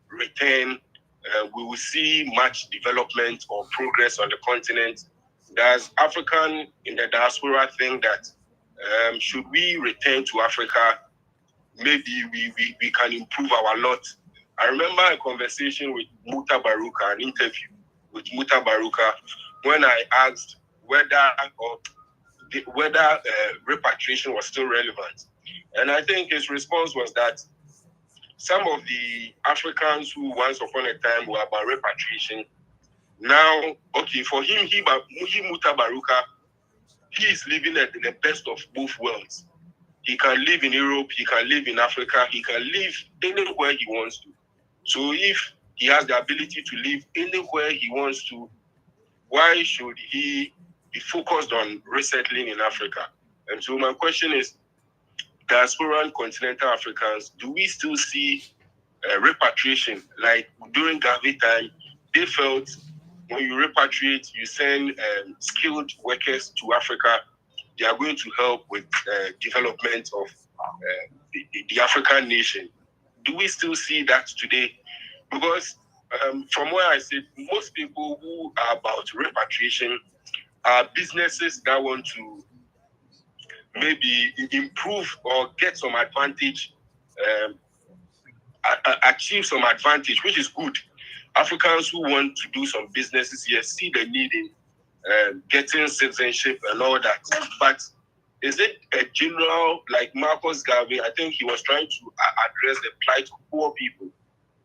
D: return, we will see much development or progress on the continent? Does African in the diaspora think that should we return to Africa, maybe we can improve our lot? I remember a conversation with Muta Baruka, an interview with Muta Baruka, when I asked whether repatriation was still relevant. And I think his response was that some of the Africans who once upon a time were about repatriation, now, okay, for him, Muta Baruka, he is living at the best of both worlds. He can live in Europe, he can live in Africa, he can live anywhere he wants to. So if he has the ability to live anywhere he wants to, why should he be focused on resettling in Africa? And so my question is, diaspora and continental Africans, do we still see repatriation? Like during Garvey time, they felt when you repatriate, you send skilled workers to Africa, they are going to help with development of the African nation. Do we still see that today? Because from where I sit, most people who are about repatriation are businesses that want to maybe improve or get some advantage, achieve some advantage, which is good. Africans who want to do some businesses here see the need in getting citizenship and all that. But is it a general, like Marcus Garvey, I think he was trying to address the plight of poor people.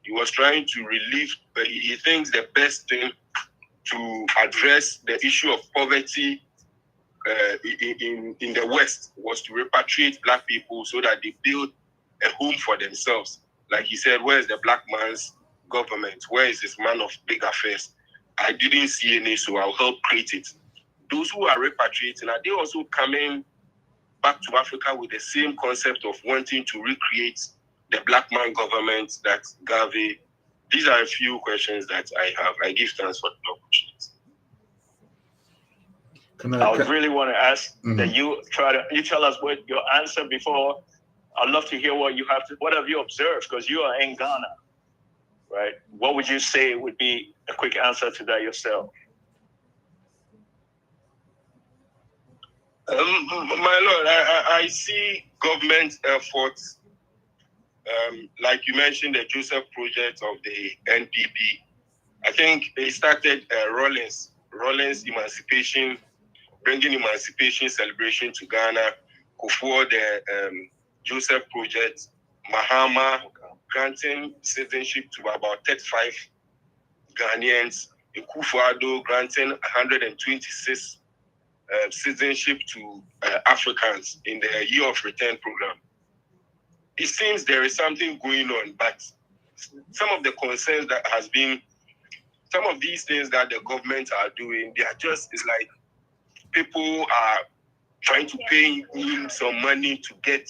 D: He was trying to relieve, but he thinks the best thing to address the issue of poverty in the West was to repatriate Black people so that they build a home for themselves. Like he said, where is the Black man's government? Where is this man of big affairs? I didn't see any, so I'll help create it. Those who are repatriating, are they also coming back to Africa with the same concept of wanting to recreate the Black man government that Garvey? These are a few questions that I have. I give thanks for the opportunity.
A: I would really want to ask that you tell us what your answer before. I'd love to hear what have you observed, because you are in Ghana, right? What would you say would be a quick answer to that yourself?
D: My Lord, I see government efforts, like you mentioned, the Joseph project of the NPP. I think they started Rollins emancipation, bringing emancipation celebration to Ghana, Kufuor, the Joseph project, Mahama granting citizenship to about 35 Ghanaians, Akufo-Addo granting 126 citizenship to Africans in the Year of Return program. It seems there is something going on, but some of the concerns that has been, some of these things that the government are doing, they are just, it's like people are trying to pay in some money to get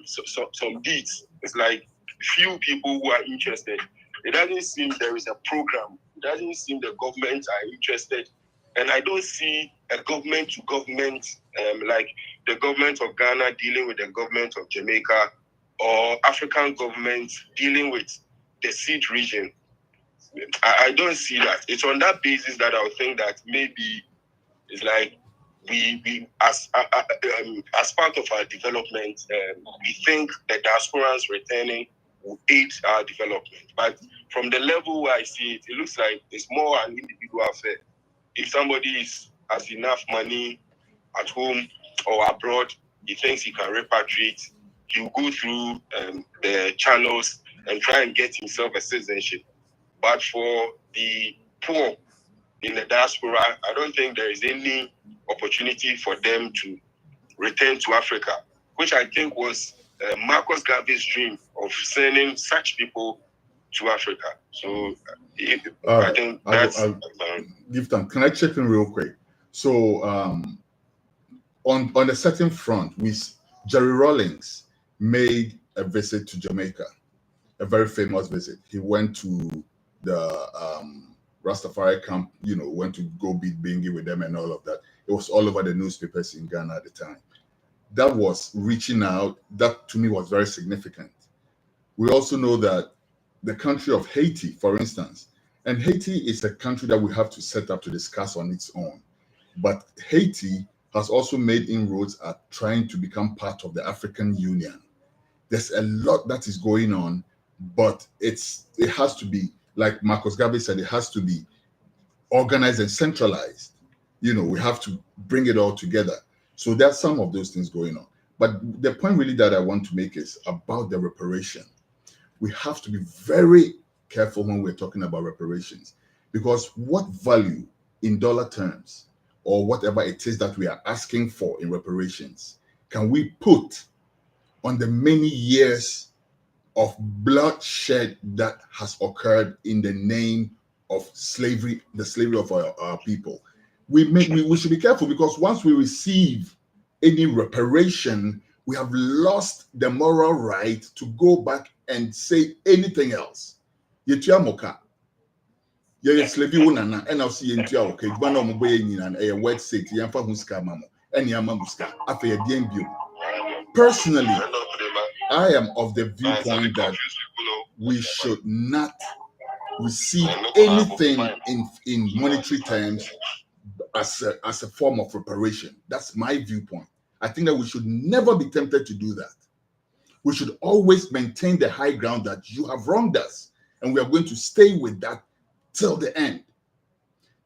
D: some deeds. It's like few people who are interested. It doesn't seem there is a program. It doesn't seem the government are interested. And I don't see a government to government, like the government of Ghana dealing with the government of Jamaica, or African governments dealing with the seed region. I don't see that. It's on that basis that I would think that maybe it's like we as part of our development, we think the diasporans returning will aid our development. But from the level where I see it, it looks like it's more an individual affair. If somebody has enough money at home or abroad, he thinks he can repatriate, he'll go through the channels and try and get himself a citizenship. But for the poor in the diaspora, I don't think there is any opportunity for them to return to Africa, which I think was Marcus Garvey's dream of sending such people to Africa. So I think that's...
B: Give time. Can I check in real quick? So on a certain front, Jerry Rawlings made a visit to Jamaica, a very famous visit. He went to the Rastafari camp, went to go beat Bingi with them and all of that. It was all over the newspapers in Ghana at the time. That was reaching out. That to me was very significant. We also know that the country of Haiti, for instance, and Haiti is a country that we have to set up to discuss on its own. But Haiti has also made inroads at trying to become part of the African Union. There's a lot that is going on, but it has to be, like Marcus Garvey said, it has to be organized and centralized. We have to bring it all together. So there's some of those things going on. But the point really that I want to make is about the reparation. We have to be very careful when we're talking about reparations, because what value in dollar terms or whatever it is that we are asking for in reparations can we put on the many years of bloodshed that has occurred in the name of slavery, the slavery of our people? We should be careful, because once we receive any reparation, we have lost the moral right to go back and say anything else. Yetua moka. Ye slavery wonana and I'll see yetua okay. Bana mo boye nyina na word set yamfa huska mamo. Eni ama muska. Afa ye dien bio. Personally, I am of the viewpoint that we should not receive anything in monetary terms as a form of reparation. That's my viewpoint. I think that we should never be tempted to do that. We should always maintain the high ground that you have wronged us, and we are going to stay with that till the end.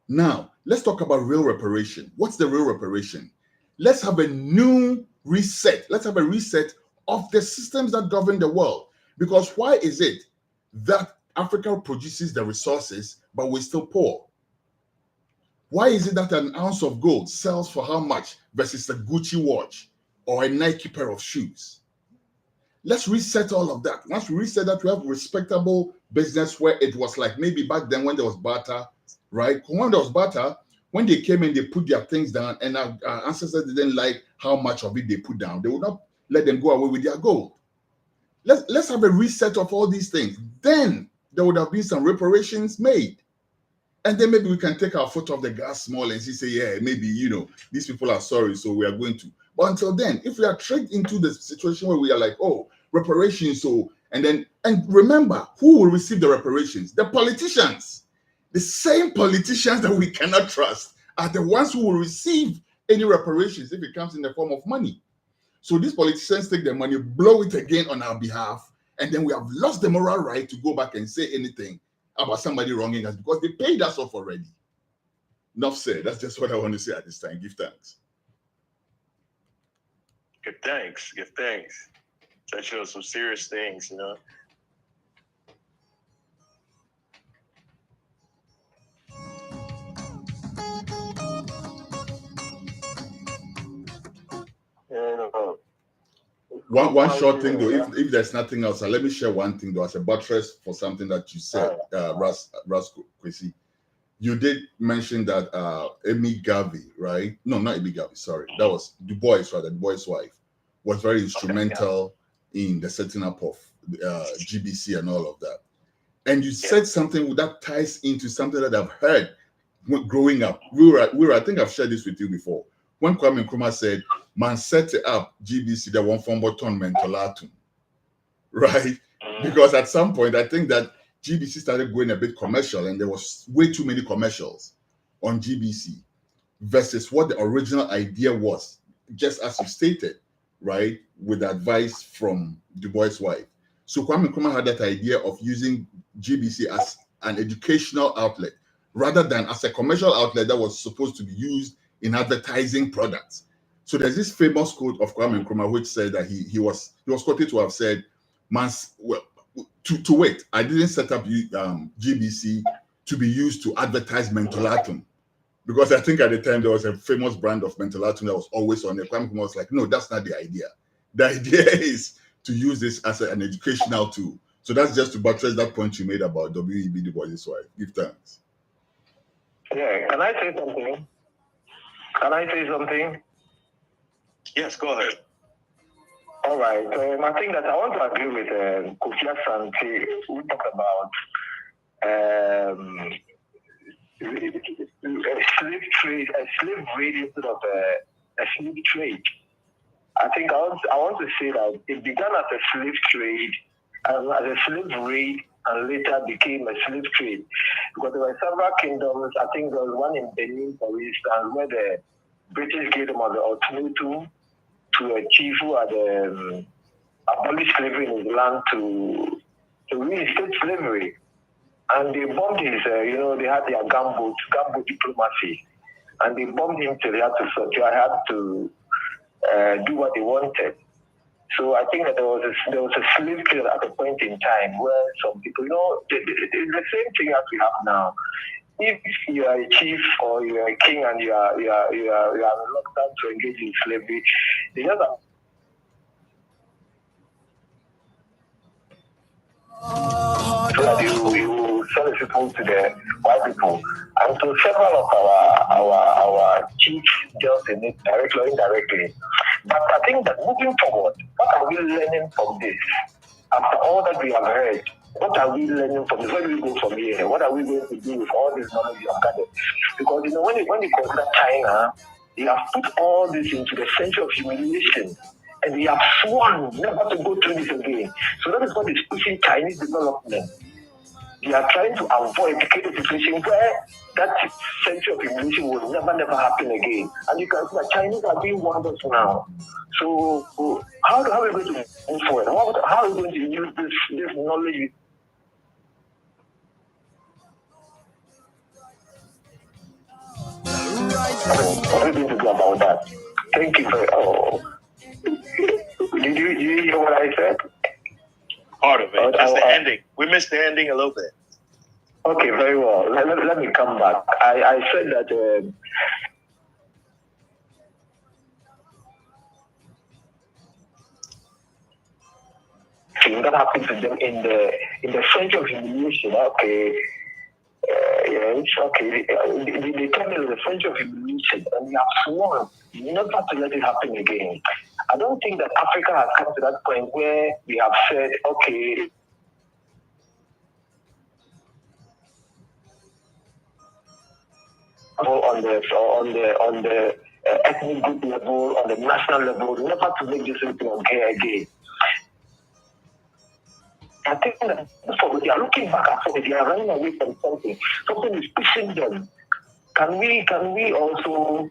B: Now, let's talk about real reparation. What's the real reparation? Let's have a new reset. Let's have a reset of the systems that govern the world. Because why is it that Africa produces the resources, but we're still poor? Why is it that an ounce of gold sells for how much versus a Gucci watch or a Nike pair of shoes? Let's reset all of that. Once we reset that, we have respectable business where it was like maybe back then when there was barter, right? When there was barter, when they came in, they put their things down, and our ancestors didn't like how much of it they put down. They would not let them go away with their gold. Let's have a reset of all these things. Then there would have been some reparations made. And then maybe we can take our foot off the gas small and say, yeah, maybe, these people are sorry, so we are going to. But until then, if we are tricked into the situation where we are like, oh, reparations, and remember, who will receive the reparations? The politicians. The same politicians that we cannot trust are the ones who will receive any reparations if it comes in the form of money. So these politicians take their money, blow it again on our behalf, and then we have lost the moral right to go back and say anything about somebody wronging us because they paid us off already. Enough said. That's just what I want to say at this time. Give thanks.
A: Give thanks. Give thanks. Touching on some serious things,
B: One short thing though, if there's nothing else, let me share one thing though as a buttress for something that you said, Kwasi. You did mention that Amy Garvey, right? No, not Amy Garvey, sorry. That was Du Bois, rather, Du Bois' wife, was very instrumental in the setting up of GBC and all of that. And you said something that ties into something that I've heard growing up. We were, I think I've shared this with you before. When Kwame Nkrumah said, man set up GBC, the one from Boton Mentolatum, right? Because at some point, I think that GBC started going a bit commercial and there was way too many commercials on GBC versus what the original idea was, just as you stated, right? With advice from Du Bois' wife. So Kwame Nkrumah had that idea of using GBC as an educational outlet rather than as a commercial outlet that was supposed to be used in advertising products. So there's this famous quote of Kwame Nkrumah which said that he was quoted to have said, to wait, I didn't set up GBC to be used to advertise Mentolatum. Because I think at the time there was a famous brand of Mentolatum that was always on there. Kwame Nkrumah was like, no, that's not the idea. The idea is to use this as an educational tool. So that's just to buttress that point you made about W.E.B. Du Bois' wife. Give thanks.
F: Yeah, can I say something?
A: Yes, go ahead.
F: All right. I think that I want to agree with Kofi Asante, who talked about a slave trade instead of a slave trade. I think I want to say that it began as a slave trade, as a slave raid, and later became a slave trade. Because there were several kingdoms. I think there was one in Benin, for instance, where the British gave them the ultimatum to a chief who had abolished slavery in his land to reinstate slavery. And they bombed his, they had their gunboat diplomacy. And they bombed him till he had to do what they wanted. So I think that there was a slave trade at a point in time where some people, the same thing as we have now. If you are a chief or you are a king and you are reluctant to engage in slavery, they just so that you sell the people to the white people. And so several of our chiefs dealt in it directly or indirectly. But I think that moving forward, what are we learning from this? After all that we have heard, what are we learning from this? Where do we go from here? What are we going to do with all this knowledge we have gathered? Because when you consider China, they have put all this into the center of humiliation. And they have sworn never to go through this again. So that is what is pushing Chinese development. They are trying to avoid to create a situation where that century of humiliation will never happen again. And you can see that Chinese are doing wonders now. So how are we going to move forward? How are we going to use this knowledge? What are we going to do about that? Thank you for Did you hear what I said?
A: Part of it, just the ending. We missed the ending a little bit.
F: Okay, very well. Let me come back. I said that that happened to them in the center of humiliation. Okay. Yes, okay. They tell me the center of humiliation, and we have sworn never to let it happen again. I don't think that Africa has come to that point where we have said, okay, on the ethnic group level, on the national level, never to make this thing okay again. I think that they are looking back at something, they are running away from something. Something is pushing them. Can we also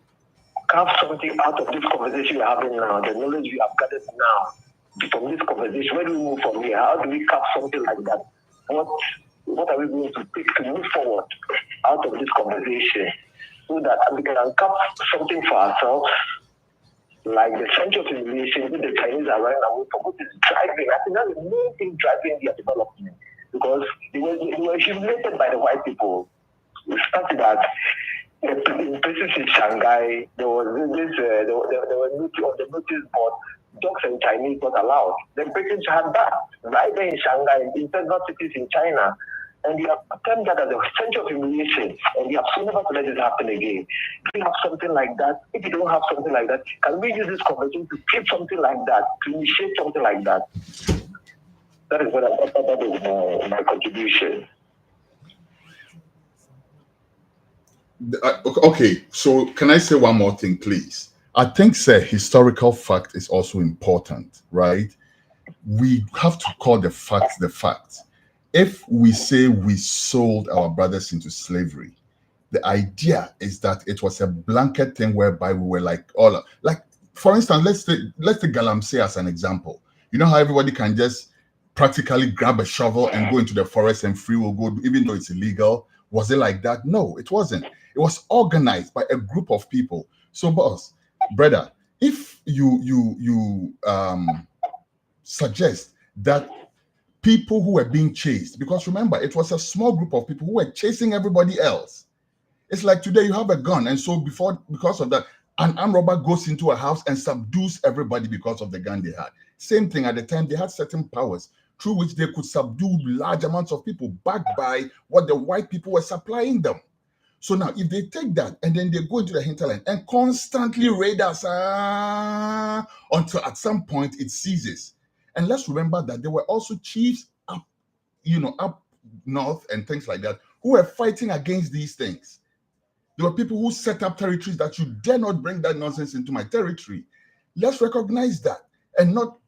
F: carve something out of this conversation we're having now, the knowledge we have gathered now from this conversation? Where do we move from here? How do we carve something like that? What are we going to take to move forward out of this conversation so that we can carve something for ourselves, like the center of humiliation that the Chinese are running away from, what is driving? I think that's the main thing driving their development, because they were humiliated by the white people. We started at in places in Shanghai. There was this. There were on the notice board, dogs and Chinese not allowed. The British had that right there in Shanghai, in several cities in China. And they have termed that as a center of humiliation, and they have so never to let it happen again. If you have something like that, if you don't have something like that, can we use this conversation to keep something like that, to initiate something like that? That is what that is my contribution.
B: Okay, so can I say one more thing, please? I think, sir, historical fact is also important, right? We have to call the facts the facts. If we say we sold our brothers into slavery, the idea is that it was a blanket thing whereby we were like, for instance, let's take Galamsey as an example. You know how everybody can just practically grab a shovel and go into the forest and free will go, even though it's illegal? Was it like that? No, it wasn't. It was organized by a group of people. So, boss, brother, if you suggest that people who were being chased, because remember, it was a small group of people who were chasing everybody else. It's like today you have a gun, and so because of that, an armed robber goes into a house and subdues everybody because of the gun they had. Same thing at the time, they had certain powers through which they could subdue large amounts of people backed by what the white people were supplying them. So now, if they take that and then they go into the hinterland and constantly raid us until at some point it ceases. And let's remember that there were also chiefs up north and things like that who were fighting against these things. There were people who set up territories that you dare not bring that nonsense into my territory. Let's recognize that and not,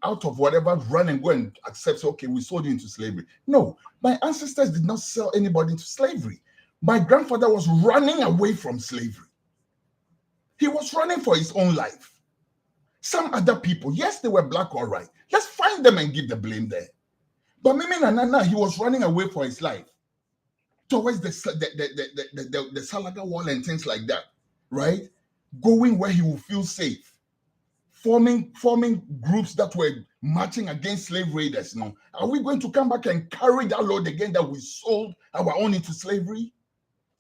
B: out of whatever, run and go and accept, okay, we sold you into slavery. No, my ancestors did not sell anybody into slavery. My grandfather was running away from slavery. He was running for his own life. Some other people, yes, they were black, all right. Let's find them and give the blame there. But Mimi Nanana, he was running away for his life towards the Salaga Wall and things like that, right? Going where he will feel safe. Forming groups that were marching against slave raiders. No, are we going to come back and carry that load again that we sold our own into slavery?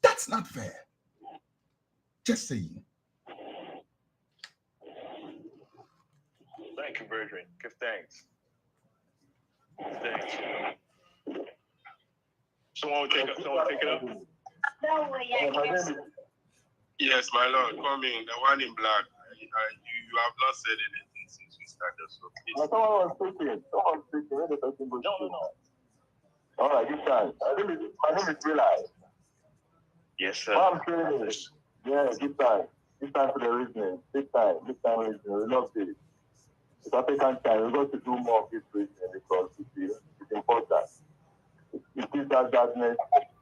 B: That's not fair. Just saying.
A: Thank you, Brethren. Give thanks. Thanks. Someone will take it up.
D: Yes, my lord. Come in. The one in black. You have not said anything since we started. So please.
F: Someone speaking. No. All right, this time. My name is Realize.
A: Yes, sir.
F: What I'm saying is, this time for the reasoning. This time reasoning. We love this. It's African time. We're going to do more of this reasoning because it's important. It gives us darkness.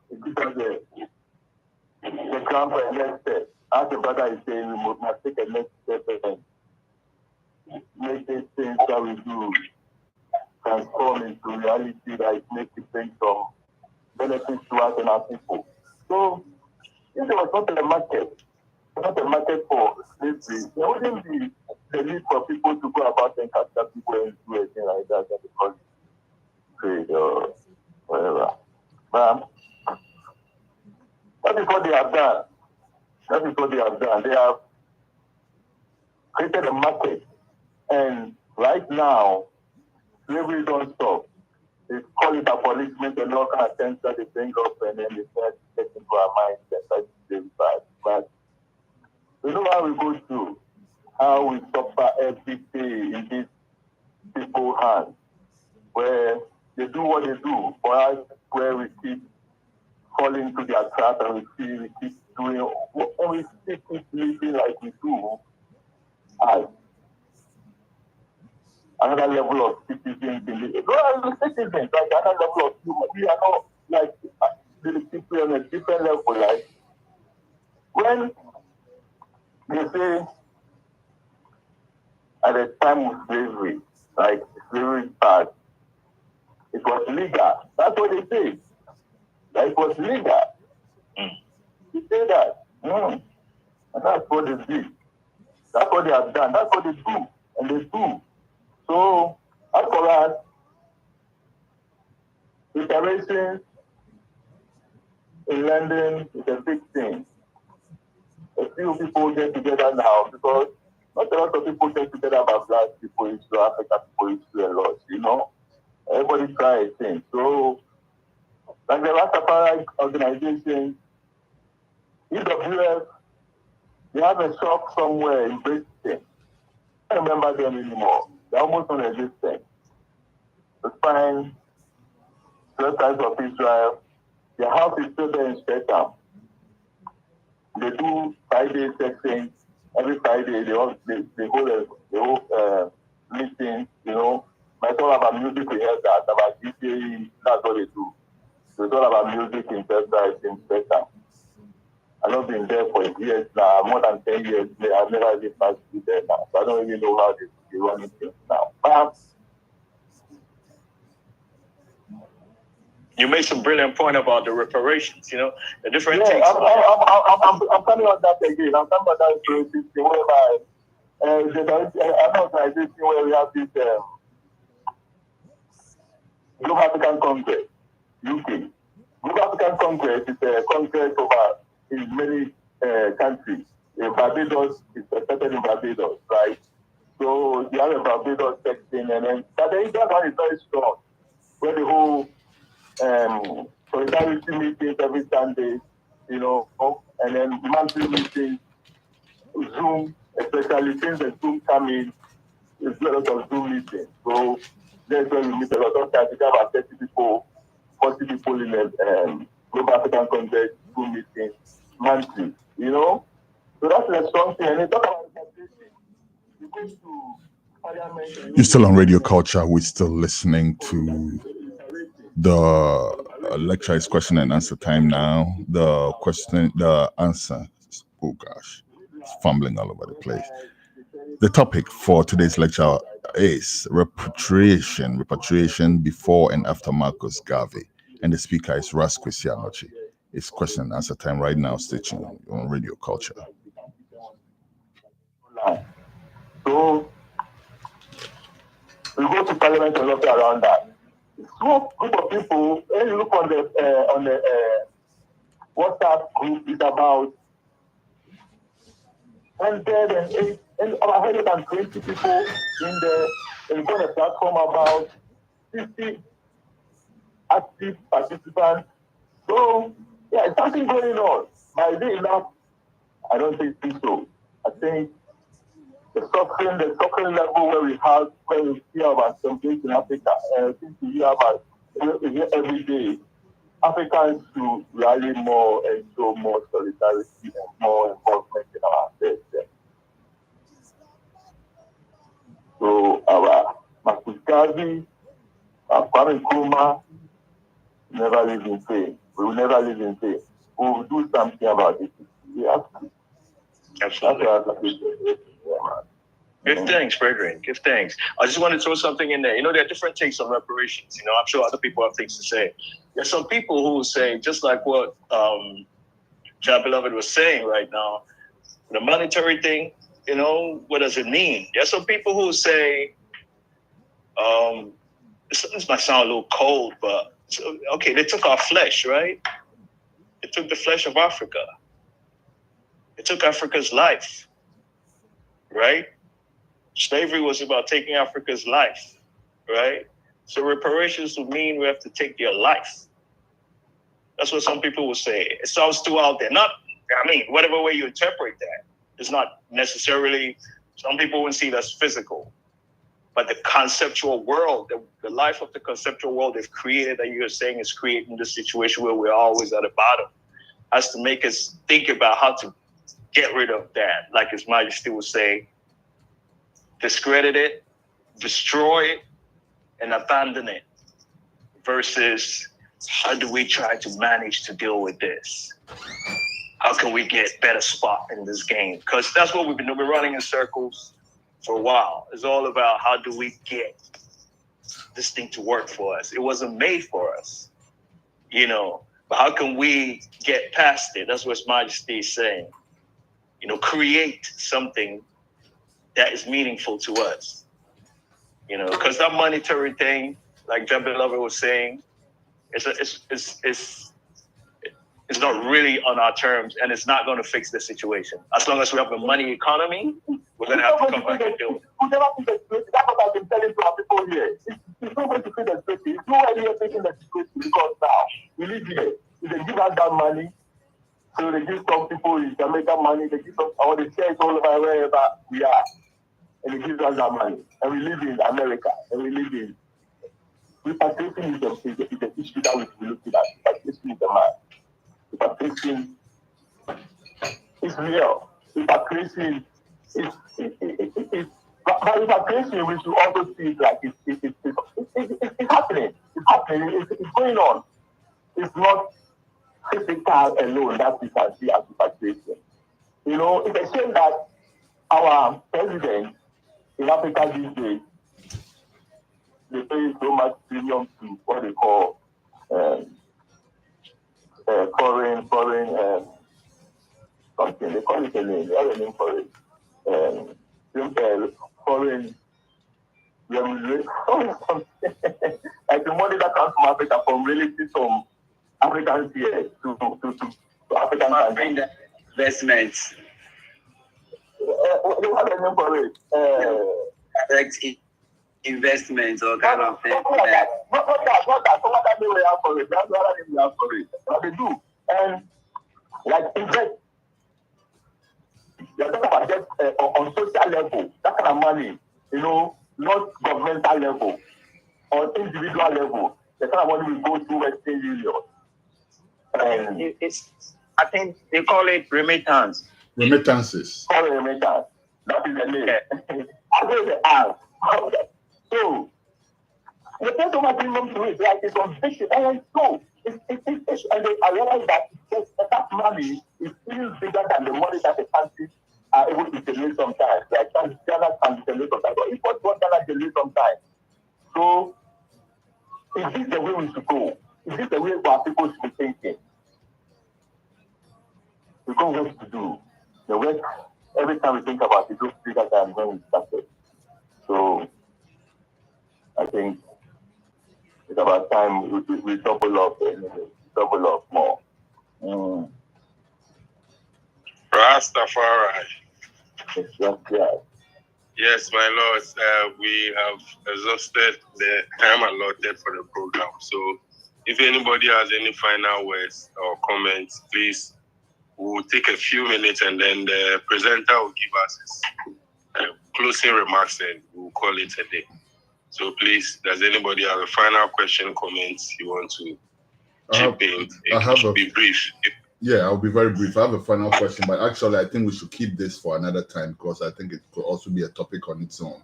F: It gives us the ground for a next step. As the brother is saying, we must take a next step and make these things that we do transform into reality that makes it bring some benefits to us and our people. So, if there was not a market for slavery, there wouldn't be the need for people to go about and capture people and do anything like that because trade or whatever. But that is what they have done. They have created a market. And right now, slavery don't stop. They call it abolishment and all kind of things that they bring up and then they start getting into our minds and try to save it. But you know how we go through, how we suffer every day in these people's hands, where they do what they do for us, where we keep falling into their trap and we keep doing, and we still keep living like we do as another level of citizens in the citizens, like another level of human. We are not like the people on a different level. Like when they say at the time of slavery, like slavery started, it was legal. That's what they say. That it was legal. They say that. And that's what they did. That's what they have done. That's what they do. And they do. So, as for us, reparations in London is a big thing. A few people get together now because Not a lot of people talk together about black people issue, African people issue a lot, you know. Everybody try a thing. So, like the Rastafari organization, EWF, they have a shop somewhere in Britain. I don't remember them anymore. They're almost non-existent. The spine, the size of Israel, their house is still there in Streatham. They do Friday sessions. Every Friday, they hold meetings, you know. It's all about music, we heard that, about DJing, that's what they do. So it's all about music in Texas, in Streatham. I've not been there for years now, more than 10 years. I've never been past there now. So I don't even know how they run things now. But
A: You made some brilliant point about the reparations, you know, the different
F: yeah,
A: takes.
F: I'm coming on that again. I'm coming on that reparations whereby there's an organization where we have this Global African Congress, UK. Global African Congress is a congress over in many countries. Barbados is started in Barbados, right? So you have a Barbados section, and then but the Indian one is very strong, where the whole solidarity meetings every Sunday, you know, and then monthly meetings, Zoom, especially since the Zoom come in, there's a lot of Zoom meetings. So that's where we meet a lot of times. We have about 30 people, 40 people in the Global African Congress Zoom meeting monthly, you know. So that's a strong thing. And they talk about you go to Parliament.
B: You're still on Radio Culture. We're still listening to the lecture is question and answer time now. The answer. Oh gosh, it's fumbling all over the place. The topic for today's lecture is repatriation before and after Marcus Garvey. And the speaker is Kwasi Anokye. It's question and answer time right now. Stay tuned on Radio Culture.
F: So we go to Parliament and look around that. Small group of people, when you look on the WhatsApp group, it's about 108 and about 120 people in the on the platform, about 50 active participants. So yeah, it's something going on. But is it enough? I don't think so. I think the suffering level where we hear about some place in Africa, since we hear about every day, Africans should rally more and show more solidarity and more involvement in our affairs. So our Marcus Garvey, our Kwame Nkrumah, never live in vain. We will never live in vain. We will do something about it. We have to.
A: Absolutely. Give thanks, brethren. Give thanks. I just want to throw something in there. You know, there are different takes on reparations. You know, I'm sure other people have things to say. There's some people who say, just like what John Beloved was saying right now, the monetary thing, you know, what does it mean? There's some people who say, this might sound a little cold, but okay, they took our flesh, right? They took the flesh of Africa. It took Africa's life, right? Slavery was about taking Africa's life, right? So reparations would mean we have to take their life. That's what some people will say. It sounds too out there. Whatever way you interpret that, it's not necessarily, some people would see it as physical. But the conceptual world, the life of the conceptual world they've created, that you're saying is creating this situation where we're always at the bottom, has to make us think about how to get rid of that. Like His Majesty would say, discredit it, destroy it, and abandon it, versus how do we try to manage to deal with this? How can we get better spot in this game? Because that's what we've been running in circles for a while. It's all about how do we get this thing to work for us. It wasn't made for us, you know, but how can we get past it? That's what His Majesty is saying. You know, create something that is meaningful to us, you know, because that monetary thing, like John Beloved was saying, it's not really on our terms, and it's not going to fix the situation. As long as we have a money economy, we're going to have to come back and deal with it.
F: That's what I've been telling to our people here. It's not going to feel the situation. It's not really taking the situation because now we live here. If they give us that money, so they give some people in Jamaica money, they give us all the shares all over wherever we are. And they give us that money. And we live in America. And we live in repatriation is the issue that we look at. Repatriation is the man. Repatriation is real. Repatriation is but repatriation, we should also see it like it's happening. It's happening. It's going on. It's not physical alone that we can see as repatriation. You know, it's a shame that our president in Africa these days, they pay so much premium to what they call foreign something. They call it a name. They have a name for it. Foreign remuneration. Like the money that comes from Africa from relatives from Africans here to African countries.
I: Investments.
F: They have a name for it.
I: Direct investments or kind of thing.
F: Not that. Some other name we have for it. That's the other name we have for it. But they do. And like invest. You're talking about just on social level, that kind of money, you know, not governmental level, on individual level, the kind of money we go through Western Union.
A: I think they call it remittance.
B: Remittances.
F: Call it remittance. That is the name. I go the ask. So, the person who has been known to it, like it's on vision, and so, and I realize that that money is still bigger than the money that the countries are able to generate sometimes. Like Ghana can generate sometimes, but if what Ghana generate sometimes. So, is this the way we should go? Is this the way our people should be thinking? We've got work to do. The work, every time we think about it, looks bigger than when we started. So, I think it's about time we double up more.
D: Rastafari.
F: Yeah.
D: Yes, my lords, we have exhausted the time allotted for the program. So if anybody has any final words or comments, please, we'll take a few minutes and then the presenter will give us his closing remarks and we'll call it a day. So please, does anybody have a final question, comments you want to chip in? It should be brief.
B: Yeah, I'll be very brief. I have a final question, but actually I think we should keep this for another time because I think it could also be a topic on its own.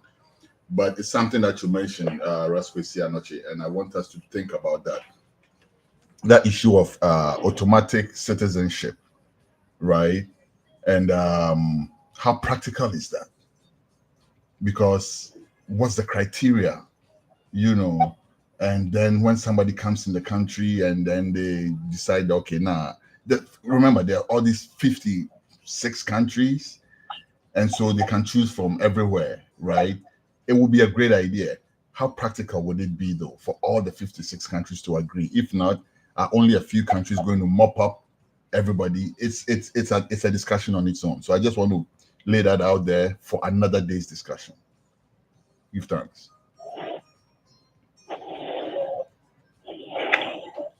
B: But it's something that you mentioned, Rastafari Anokye, and I want us to think about that. That issue of automatic citizenship, right? And how practical is that? Because what's the criteria, you know? And then when somebody comes in the country and then they decide, okay, remember, there are all these 56 countries, and so they can choose from everywhere, right? It would be a great idea. How practical would it be, though, for all the 56 countries to agree? If not, are only a few countries going to mop up everybody? It's a discussion on its own. So I just want to lay that out there for another day's discussion. Give thanks.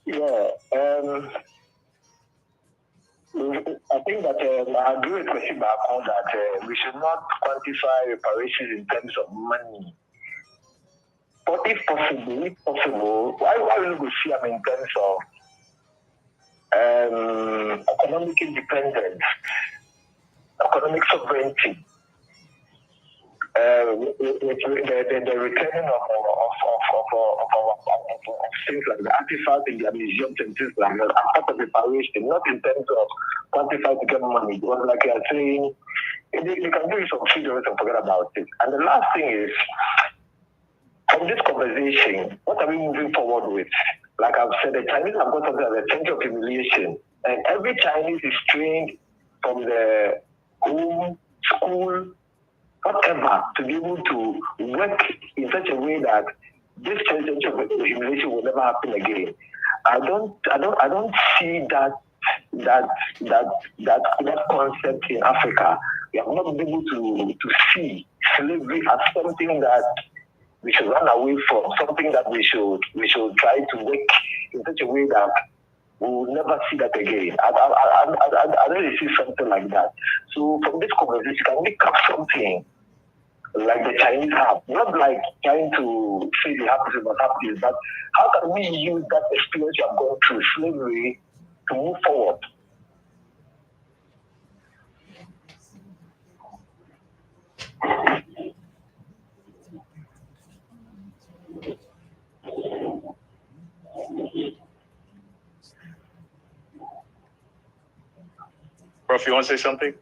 F: Yeah. I think that I agree with Kwasi back that we should not quantify reparations in terms of money. But if possible, why will we see them in terms of economic independence, economic sovereignty, the returning of things like the artifacts in their museums and things like that, as part of reparation, not in terms of quantify to get money. Because like you are saying, they can do some figures and forget about it. And the last thing is, from this conversation, what are we moving forward with? Like I've said, the Chinese have got something as a center of humiliation. And every Chinese is trained from the home, school, whatever, to be able to work in such a way that this sense of humiliation will never happen again. I don't see that that concept in Africa. We have not been able to see slavery as something that we should run away from, something that we should try to make in such a way that we will never see that again. I really see something like that. So from this conversation, can we cap something like the Chinese have? Not like trying to say they have this, but have this, but how can we use that experience you have gone through, slavery, to move forward?
A: Prof, you want to say something?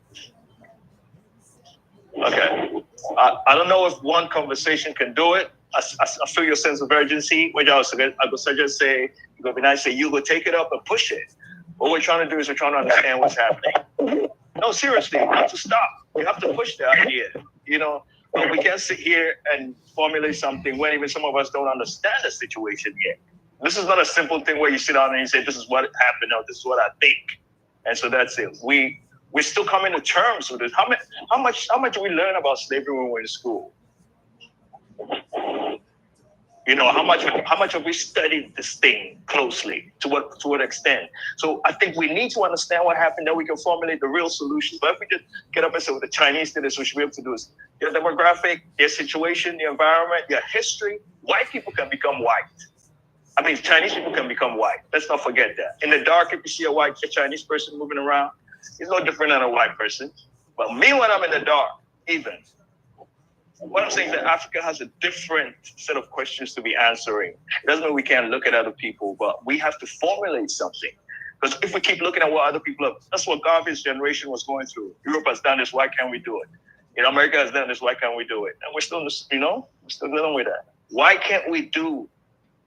A: Okay. I don't know if one conversation can do it. I feel your sense of urgency, which I would suggest say, it would be nice to say, you go take it up and push it. What we're trying to do is we're trying to understand what's happening. No, seriously, we have to stop. We have to push the idea, but we can't sit here and formulate something when even some of us don't understand the situation yet. This is not a simple thing where you sit down and you say, this is what happened, or this is what I think. And so that's it. We're still coming to terms with it. How much do we learn about slavery when we're in school? How much have we studied this thing closely? To what extent? So I think we need to understand what happened, then we can formulate the real solutions. But if we just get up and say, well, the Chinese did this, we should be able to do this. Your demographic, your situation, your environment, your history, white people can become white. I mean, Chinese people can become white. Let's not forget that. In the dark, if you see a Chinese person moving around, it's no different than a white person. But me, when I'm in the dark, even, what I'm saying is that Africa has a different set of questions to be answering. It doesn't mean we can't look at other people, but we have to formulate something. Because if we keep looking at what other people have, that's what Garvey's generation was going through. Europe has done this, why can't we do it? America has done this, why can't we do it? And we're still, we're still dealing with that. Why can't we do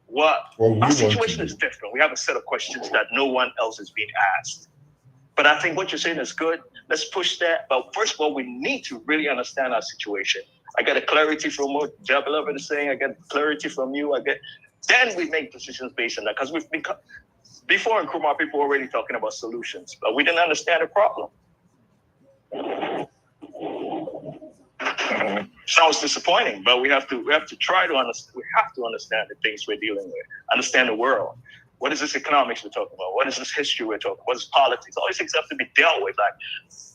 A: what? Our situation is different. We have a set of questions that no one else is being asked. But I think what you're saying is good. Let's push that. But first of all, we need to really understand our situation. I get a clarity from what Jabba is saying. I get clarity from you. Then we make decisions based on that. Because we've become, before in Nkrumah, people were already talking about solutions, but we didn't understand the problem. Sounds disappointing, but we have to try to understand. We have to understand the things we're dealing with. Understand the world. What is this economics we're talking about? What is this history we're talking about? What is politics? All these things have to be dealt with. Like,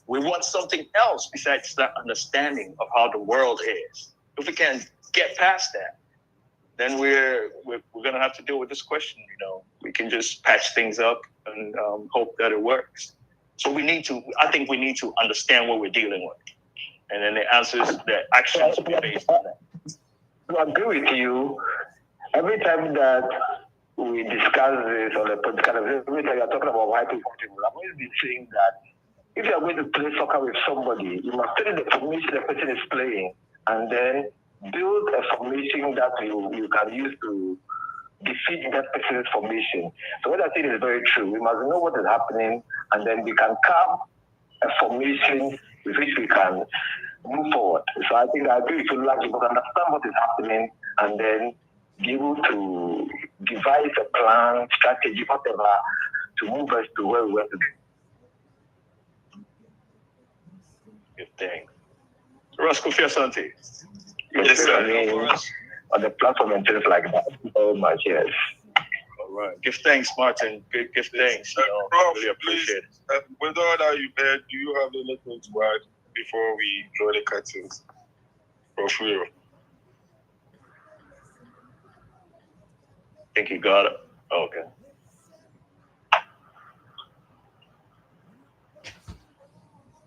A: we want something else besides that understanding of how the world is. If we can't get past that, then we're gonna have to deal with this question. We can just patch things up and hope that it works. So I think we need to understand what we're dealing with, and then the answers, the actions will be based on that.
F: I agree with you. Every time that we discuss this on a podcast, every time you're talking about white people, I've always been saying that if you're going to play soccer with somebody, you must study the formation the person is playing, and then build a formation that you can use to defeat that person's formation. So what I think is very true. We must know what is happening, and then we can carve a formation with which we can move forward. So I think I agree with you, like, you must understand what is happening, and then be able to devise a plan, strategy, whatever, to move us to where we want to be.
A: Good thing. Ross, Kofi Asante.
F: Yes, sir. On the platform and things like that. So much, yes.
A: All right. Give thanks, Martin. Give thanks.
D: Prof,
A: really appreciate it.
D: With all that you heard, do you have anything to add before we draw the curtains? Prof, Will.
A: I think you got it. Okay.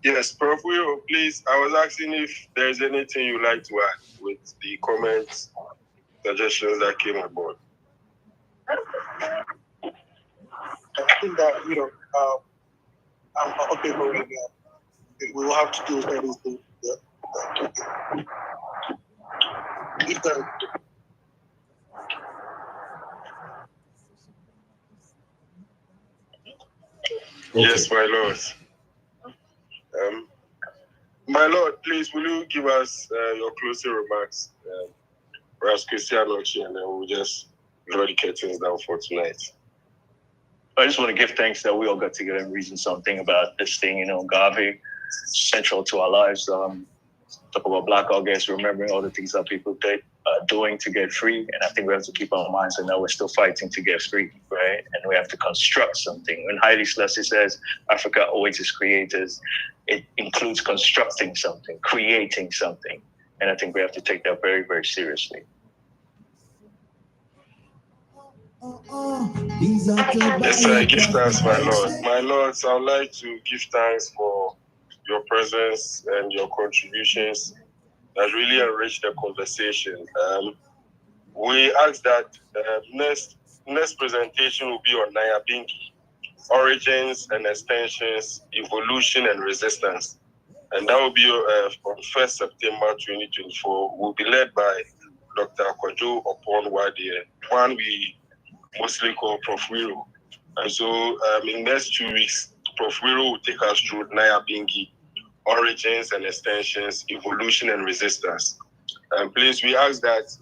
D: Yes, Prof. Will, please. I was asking if there's anything you'd like to add with the comments, suggestions that came aboard.
C: I think that, I'm okay for it. We will have to do everything.
D: Yes, my lord. My lord, please, will you give us your closing remarks? Anokye, and then we'll just draw the curtains down for tonight.
A: I just want to give thanks that we all got together and reason something about this thing. Garvey, central to our lives. Talk about Black August, remembering all the things that people did, doing to get free. And I think we have to keep our minds on that we're still fighting to get free, right? And we have to construct something. When Haile Selassie says Africa awaits its creators, it includes constructing something, creating something. And I think we have to take that very, very seriously.
D: Yes, I give thanks, my Lord. My Lords, I would like to give thanks for your presence and your contributions that really enriched the conversation. We ask that next presentation will be on Nyabingi, origins and extensions, evolution and resistance. And that will be on 1st September 2024. Will be led by Dr. Kwajo Oponwadie, one we mostly call Prof. Wiro. And so in the next 2 weeks, Prof. Wiro will take us through Nyabingi, origins and extensions, evolution and resistance. And please, we ask that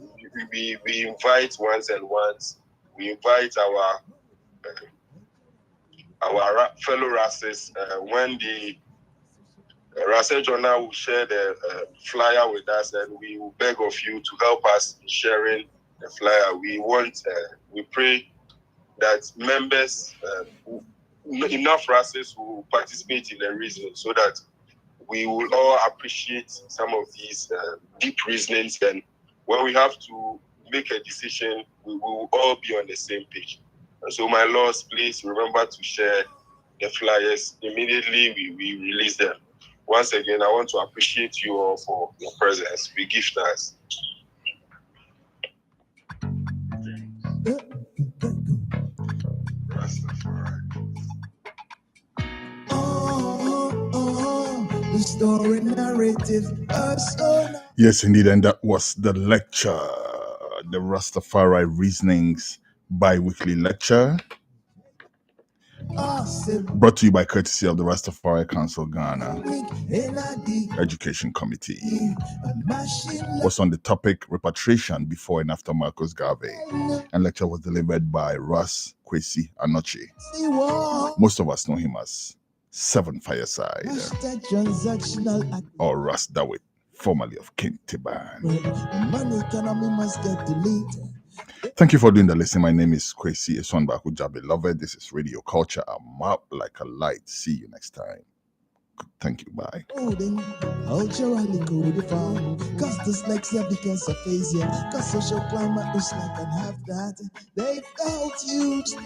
D: we invite ones and ones. We invite our fellow races. When the Rasa Journal will share the flyer with us, and we will beg of you to help us in sharing the flyer. We pray that members, enough races will participate in the reasoning so that we will all appreciate some of these deep reasonings. And when we have to make a decision, we will all be on the same page. And so, my Lords, please remember to share the flyers immediately we release them. Once again, I want to appreciate you all for your presence. We give thanks. Rastafari.
G: The story narrative.
B: Yes, indeed, and that was the lecture, the Rastafari Reasonings bi-weekly lecture, brought to you by courtesy of the Rastafari Council Ghana Education Committee. Was on the topic Repatriation before and after Marcus Garvey, and lecture was delivered by Kwasi, Anokye. Most of us know him as Seven Fireside or Ras Dawit, formerly of King Tiban. Thank you for doing the listening. My name is Kwasi Eswanbakuja, beloved. This is Radio Culture. I'm up like a light. See you next time. Thank you. Bye.
G: Culturally codified, cause dyslexia becomes aphasia, cause social climate is like an half that they felt used.